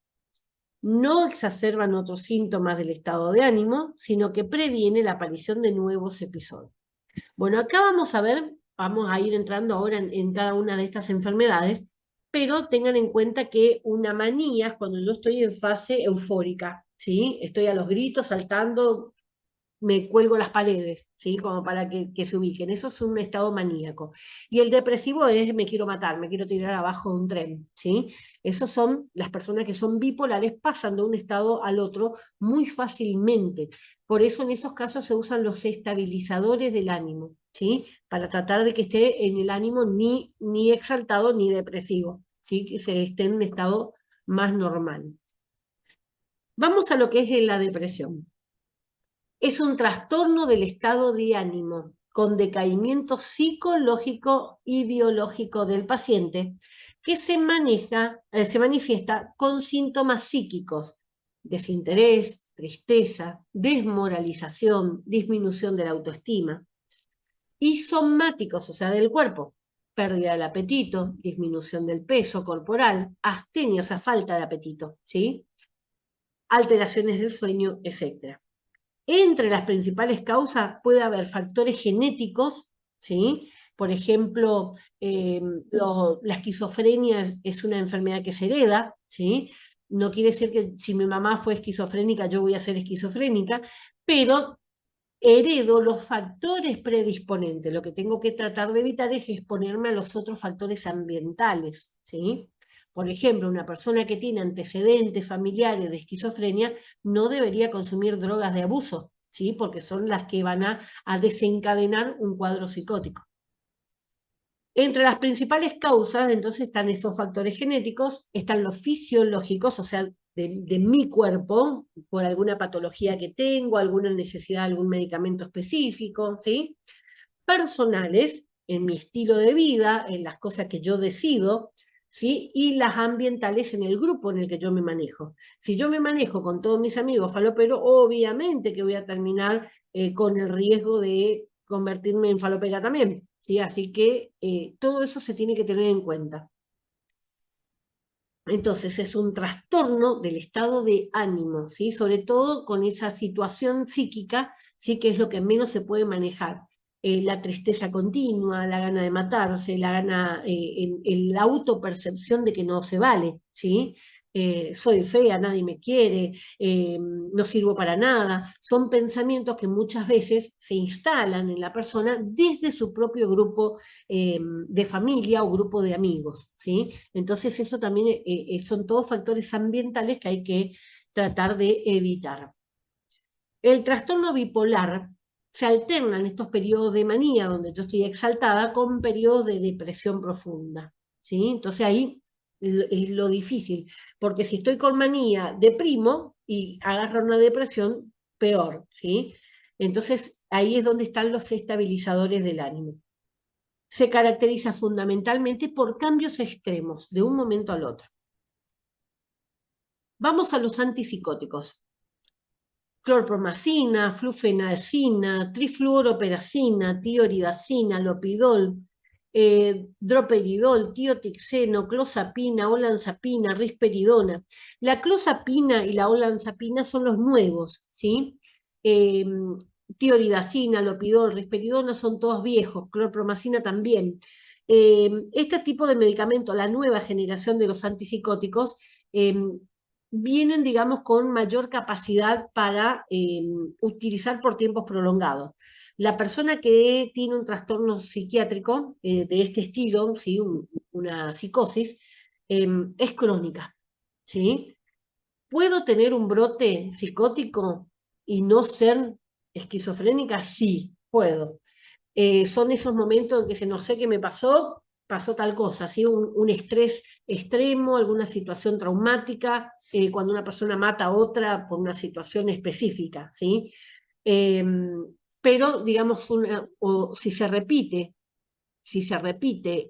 No exacerban otros síntomas del estado de ánimo, sino que previene la aparición de nuevos episodios. Bueno, acá vamos a ir entrando ahora en cada una de estas enfermedades, pero tengan en cuenta que una manía es cuando yo estoy en fase eufórica, ¿sí? Estoy a los gritos, saltando, me cuelgo las paredes, ¿sí? Como para que se ubiquen. Eso es un estado maníaco. Y el depresivo es me quiero matar, me quiero tirar abajo de un tren, ¿sí? Esos son las personas que son bipolares, pasan de un estado al otro muy fácilmente. Por eso en esos casos se usan los estabilizadores del ánimo, ¿sí? Para tratar de que esté en el ánimo ni exaltado ni depresivo, ¿sí? Que se esté en un estado más normal. Vamos a lo que es la depresión. Es un trastorno del estado de ánimo con decaimiento psicológico y biológico del paciente que se manifiesta con síntomas psíquicos, desinterés, tristeza, desmoralización, disminución de la autoestima, y somáticos, o sea, del cuerpo, pérdida del apetito, disminución del peso corporal, astenia, o sea, falta de apetito, ¿sí? Alteraciones del sueño, etc. Entre las principales causas puede haber factores genéticos, ¿sí? Por ejemplo, la esquizofrenia es una enfermedad que se hereda, ¿sí? No quiere decir que si mi mamá fue esquizofrénica, yo voy a ser esquizofrénica, pero heredo los factores predisponentes. Lo que tengo que tratar de evitar es exponerme a los otros factores ambientales, ¿sí? Por ejemplo, una persona que tiene antecedentes familiares de esquizofrenia no debería consumir drogas de abuso, ¿sí? Porque son las que van a desencadenar un cuadro psicótico. Entre las principales causas, entonces, están esos factores genéticos, están los fisiológicos, o sea, de mi cuerpo, por alguna patología que tengo, alguna necesidad de algún medicamento específico, ¿sí? Personales, en mi estilo de vida, en las cosas que yo decido, ¿sí? Y las ambientales en el grupo en el que yo me manejo. Si yo me manejo con todos mis amigos faloperos, obviamente que voy a terminar con el riesgo de convertirme en falopera también, ¿sí? Así que todo eso se tiene que tener en cuenta. Entonces es un trastorno del estado de ánimo, ¿sí? Sobre todo con esa situación psíquica, ¿sí? Que es lo que menos se puede manejar. La tristeza continua, la gana de matarse, la autopercepción de que no se vale, ¿sí? Soy fea, nadie me quiere, no sirvo para nada. Son pensamientos que muchas veces se instalan en la persona desde su propio grupo de familia o grupo de amigos, ¿sí? Entonces eso también son todos factores ambientales que hay que tratar de evitar. El trastorno bipolar se alternan estos periodos de manía donde yo estoy exaltada con periodos de depresión profunda, ¿sí? Entonces ahí es lo difícil, porque si estoy con manía, deprimo y agarro una depresión, peor, ¿sí? Entonces ahí es donde están los estabilizadores del ánimo. Se caracteriza fundamentalmente por cambios extremos de un momento al otro. Vamos a los antipsicóticos. Clorpromazina, flufenazina, trifluoroperacina, tioridazina, lopidol, droperidol, tiotixeno, clozapina, olanzapina, risperidona. La clozapina y la olanzapina son los nuevos, ¿sí? Tioridazina, lopidol, risperidona son todos viejos, clorpromazina también. Este tipo de medicamento, la nueva generación de los antipsicóticos, vienen, digamos, con mayor capacidad para utilizar por tiempos prolongados. La persona que tiene un trastorno psiquiátrico de este estilo, ¿sí? Una psicosis, es crónica, ¿sí? ¿Puedo tener un brote psicótico y no ser esquizofrénica? Sí, puedo. Son esos momentos en que se no sé qué me pasó, pasó tal cosa, ¿sí? Un estrés extremo, alguna situación traumática, cuando una persona mata a otra por una situación específica, ¿sí? Pero, digamos, o si se repite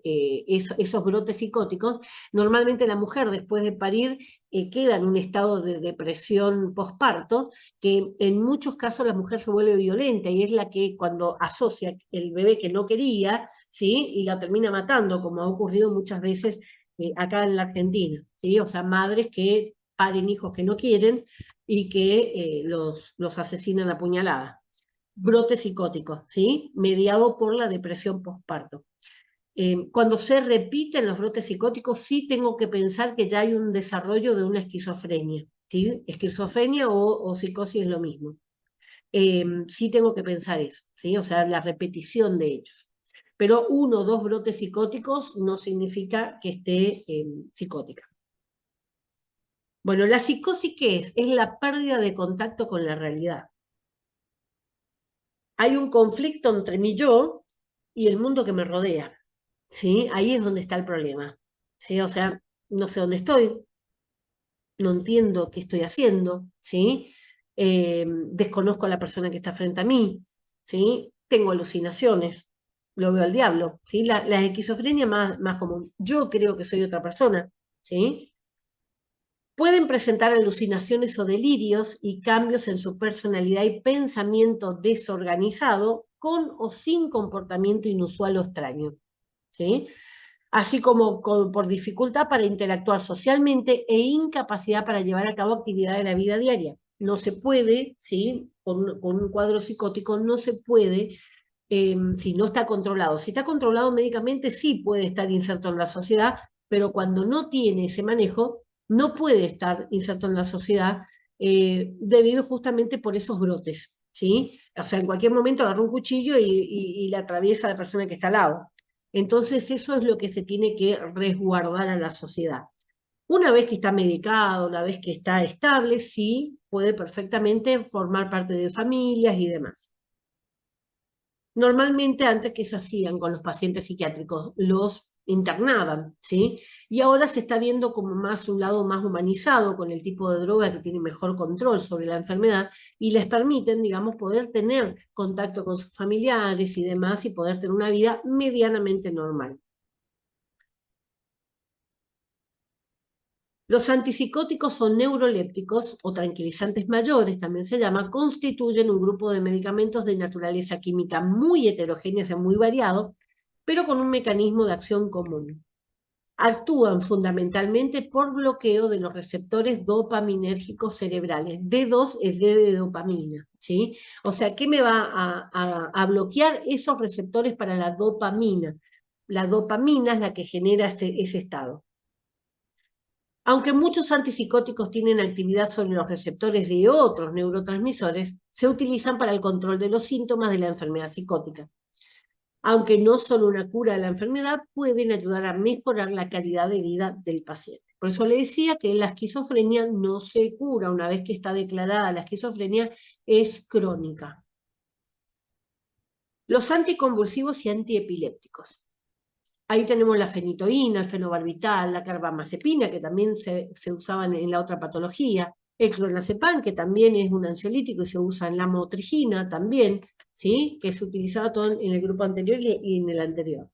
esos brotes psicóticos, normalmente la mujer después de parir queda en un estado de depresión posparto, que en muchos casos la mujer se vuelve violenta y es la que cuando asocia el bebé que no quería, ¿sí? Y la termina matando, como ha ocurrido muchas veces acá en la Argentina, ¿sí? O sea, madres que paren hijos que no quieren y que los asesinan a puñalada. Brote psicótico, ¿sí? Mediado por la depresión postparto. Cuando se repiten los brotes psicóticos, sí tengo que pensar que ya hay un desarrollo de una esquizofrenia, ¿sí? Esquizofrenia o psicosis es lo mismo. Sí tengo que pensar eso, ¿sí? O sea, la repetición de hechos. Pero uno o dos brotes psicóticos no significa que esté psicótica. Bueno, la psicosis, ¿qué es? Es la pérdida de contacto con la realidad. Hay un conflicto entre mi yo y el mundo que me rodea, ¿sí? Ahí es donde está el problema, ¿sí? O sea, no sé dónde estoy, no entiendo qué estoy haciendo, ¿sí? Desconozco a la persona que está frente a mí, ¿sí? Tengo alucinaciones, lo veo al diablo, ¿sí? La esquizofrenia más común. Yo creo que soy otra persona, ¿sí? Pueden presentar alucinaciones o delirios y cambios en su personalidad y pensamiento desorganizado, con o sin comportamiento inusual o extraño, ¿sí? Así como por dificultad para interactuar socialmente e incapacidad para llevar a cabo actividades de la vida diaria. No se puede, ¿sí? Con un cuadro psicótico no se puede, si no está controlado. Si está controlado médicamente, sí puede estar inserto en la sociedad, pero cuando no tiene ese manejo, no puede estar inserto en la sociedad debido justamente por esos brotes, ¿sí? O sea, en cualquier momento agarra un cuchillo y le atraviesa a la persona que está al lado. Entonces, eso es lo que se tiene que resguardar a la sociedad. Una vez que está medicado, una vez que está estable, sí, puede perfectamente formar parte de familias y demás. Normalmente antes que se hacían con los pacientes psiquiátricos, los internaban, ¿sí? Y ahora se está viendo como más un lado más humanizado con el tipo de droga que tiene mejor control sobre la enfermedad y les permiten, digamos, poder tener contacto con sus familiares y demás y poder tener una vida medianamente normal. Los antipsicóticos o neurolépticos, o tranquilizantes mayores, también se llama, constituyen un grupo de medicamentos de naturaleza química muy heterogénea y muy variado, pero con un mecanismo de acción común. Actúan fundamentalmente por bloqueo de los receptores dopaminérgicos cerebrales. D2 es D de dopamina, ¿sí? O sea, ¿qué me va a bloquear esos receptores para la dopamina? La dopamina es la que genera ese estado. Aunque muchos antipsicóticos tienen actividad sobre los receptores de otros neurotransmisores, se utilizan para el control de los síntomas de la enfermedad psicótica. Aunque no son una cura de la enfermedad, pueden ayudar a mejorar la calidad de vida del paciente. Por eso le decía que la esquizofrenia no se cura. Una vez que está declarada la esquizofrenia, es crónica. Los anticonvulsivos y antiepilépticos. Ahí tenemos la fenitoína, el fenobarbital, la carbamazepina, que también se usaban en la otra patología, el clonazepam, que también es un ansiolítico y se usa en la motrigina también, ¿sí? Que se utilizaba todo en el grupo anterior y en el anterior.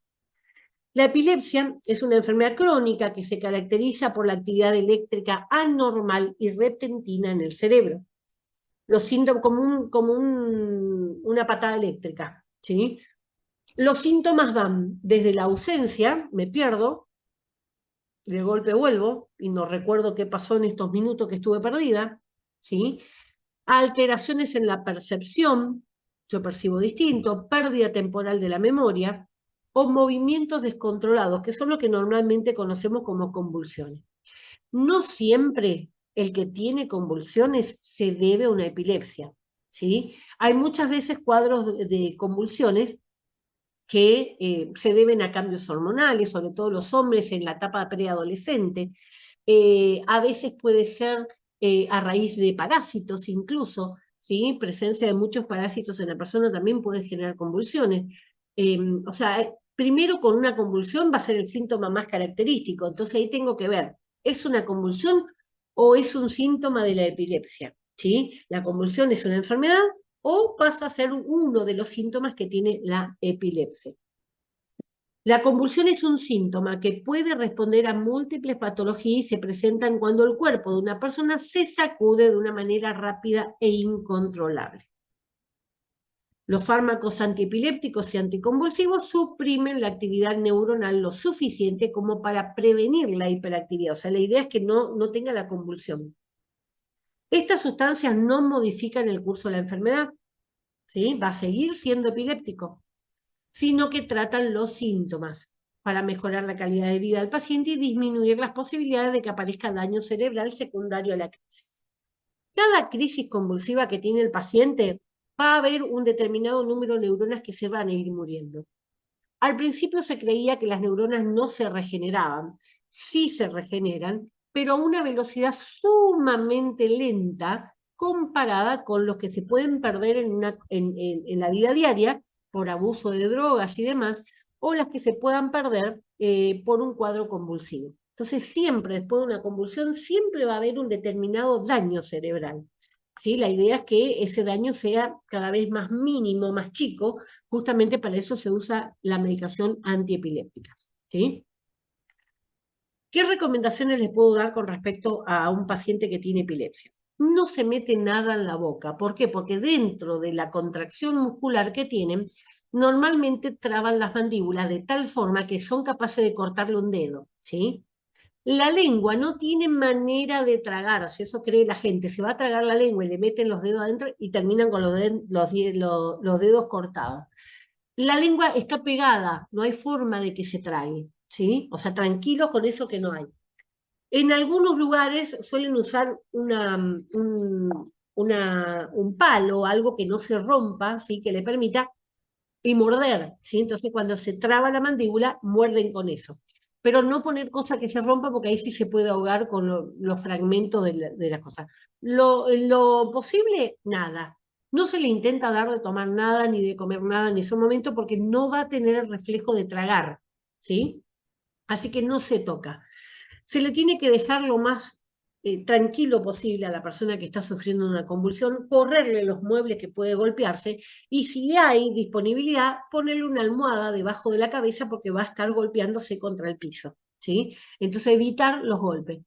La epilepsia es una enfermedad crónica que se caracteriza por la actividad eléctrica anormal y repentina en el cerebro. Los síntomas como una patada eléctrica, ¿sí? Los síntomas van desde la ausencia, me pierdo, de golpe vuelvo y no recuerdo qué pasó en estos minutos que estuve perdida, ¿sí? Alteraciones en la percepción, yo percibo distinto, pérdida temporal de la memoria o movimientos descontrolados, que son lo que normalmente conocemos como convulsiones. No siempre el que tiene convulsiones se debe a una epilepsia, ¿sí? Hay muchas veces cuadros de convulsiones que se deben a cambios hormonales, sobre todo los hombres en la etapa preadolescente. A veces puede ser a raíz de parásitos incluso, ¿sí? Presencia de muchos parásitos en la persona también puede generar convulsiones. O sea, primero con una convulsión va a ser el síntoma más característico, entonces ahí tengo que ver, ¿es una convulsión o es un síntoma de la epilepsia? ¿Sí? La convulsión es una enfermedad o pasa a ser uno de los síntomas que tiene la epilepsia. La convulsión es un síntoma que puede responder a múltiples patologías y se presentan cuando el cuerpo de una persona se sacude de una manera rápida e incontrolable. Los fármacos antiepilépticos y anticonvulsivos suprimen la actividad neuronal lo suficiente como para prevenir la hiperactividad. O sea, la idea es que no tenga la convulsión. Estas sustancias no modifican el curso de la enfermedad, ¿sí? Va a seguir siendo epiléptico, sino que tratan los síntomas para mejorar la calidad de vida del paciente y disminuir las posibilidades de que aparezca daño cerebral secundario a la crisis. Cada crisis convulsiva que tiene el paciente va a haber un determinado número de neuronas que se van a ir muriendo. Al principio se creía que las neuronas no se regeneraban, sí se regeneran, pero a una velocidad sumamente lenta comparada con los que se pueden perder en la vida diaria por abuso de drogas y demás, o las que se puedan perder por un cuadro convulsivo. Entonces siempre, después de una convulsión, siempre va a haber un determinado daño cerebral. ¿Sí? La idea es que ese daño sea cada vez más mínimo, más chico. Justamente para eso se usa la medicación antiepiléptica. ¿Sí? ¿Qué recomendaciones les puedo dar con respecto a un paciente que tiene epilepsia? No se mete nada en la boca. ¿Por qué? Porque dentro de la contracción muscular que tienen, normalmente traban las mandíbulas de tal forma que son capaces de cortarle un dedo. ¿Sí? La lengua no tiene manera de tragarse, eso cree la gente. Se va a tragar la lengua y le meten los dedos adentro y terminan con los dedos cortados. La lengua está pegada, no hay forma de que se trague, ¿sí? O sea, tranquilos con eso que no hay. En algunos lugares suelen usar un palo, algo que no se rompa, ¿sí? Que le permita y morder, ¿sí? Entonces cuando se traba la mandíbula, muerden con eso. Pero no poner cosas que se rompan porque ahí sí se puede ahogar con los fragmentos de las cosas. Lo posible, nada. No se le intenta dar de tomar nada ni de comer nada en ese momento porque no va a tener el reflejo de tragar, ¿sí? Así que no se toca. Se le tiene que dejar lo más tranquilo posible a la persona que está sufriendo una convulsión, correrle los muebles que puede golpearse y si hay disponibilidad, ponerle una almohada debajo de la cabeza porque va a estar golpeándose contra el piso, ¿sí? Entonces evitar los golpes.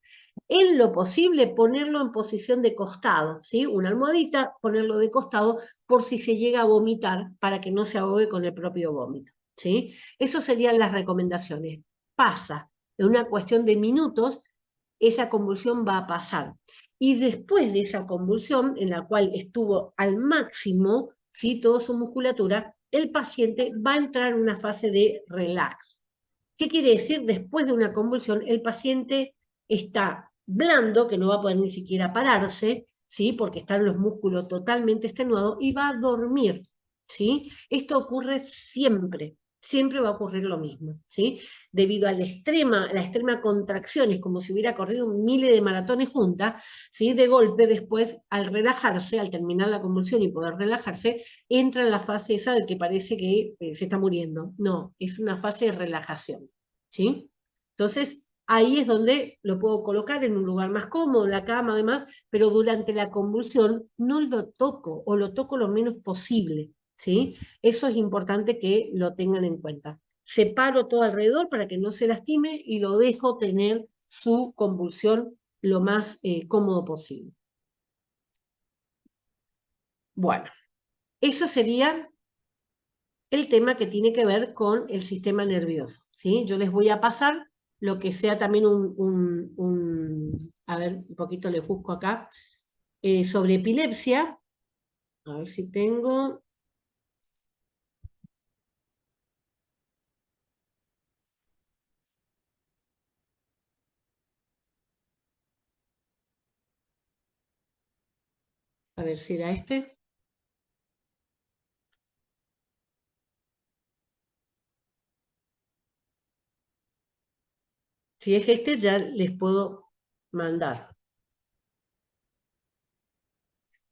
En lo posible ponerlo en posición de costado, ¿sí? Una almohadita, ponerlo de costado por si se llega a vomitar para que no se ahogue con el propio vómito, ¿sí? Esas serían las recomendaciones. Pasa en una cuestión de minutos, esa convulsión va a pasar. Y después de esa convulsión, en la cual estuvo al máximo, ¿sí? Toda su musculatura, el paciente va a entrar en una fase de relax. ¿Qué quiere decir? Después de una convulsión, el paciente está blando, que no va a poder ni siquiera pararse, ¿sí? Porque están los músculos totalmente extenuados, y va a dormir, ¿sí? Esto ocurre siempre, siempre va a ocurrir lo mismo, ¿sí? Debido a la extrema contracción, es como si hubiera corrido miles de maratones juntas, ¿sí? De golpe, después, al relajarse, al terminar la convulsión y poder relajarse, entra en la fase esa de que parece que se está muriendo. No, es una fase de relajación, ¿sí? Entonces, ahí es donde lo puedo colocar en un lugar más cómodo, en la cama además, pero durante la convulsión no lo toco o lo toco lo menos posible, ¿sí? Eso es importante que lo tengan en cuenta. Separo todo alrededor para que no se lastime y lo dejo tener su convulsión lo más cómodo posible. Bueno, eso sería el tema que tiene que ver con el sistema nervioso, ¿sí? Yo les voy a pasar lo que sea también a ver, un poquito le busco acá, sobre epilepsia, a ver si tengo, a ver si era este. Si es este, ya les puedo mandar.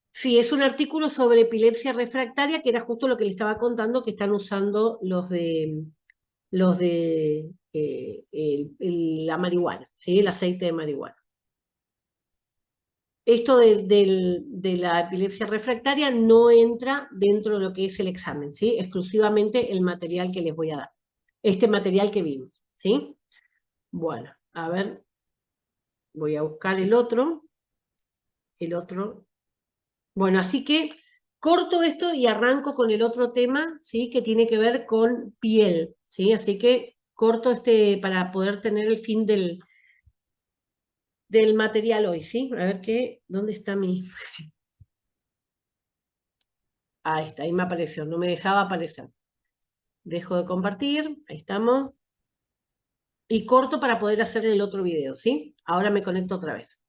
Sí, es un artículo sobre epilepsia refractaria, que era justo lo que le estaba contando, que están usando los de la marihuana, ¿sí? El aceite de marihuana. esto de la epilepsia refractaria no entra dentro de lo que es el examen, ¿sí? Exclusivamente el material que les voy a dar. Este material que vimos, ¿sí? Bueno, a ver, voy a buscar el otro. El otro. Bueno, así que corto esto y arranco con el otro tema, ¿sí? Que tiene que ver con piel, ¿sí? Así que corto este para poder tener el fin del material hoy, ¿sí? A ver qué, ¿dónde está mi...? Ahí está, ahí me apareció, no me dejaba aparecer. Dejo de compartir, ahí estamos. Y corto para poder hacer el otro video, ¿sí? Ahora me conecto otra vez.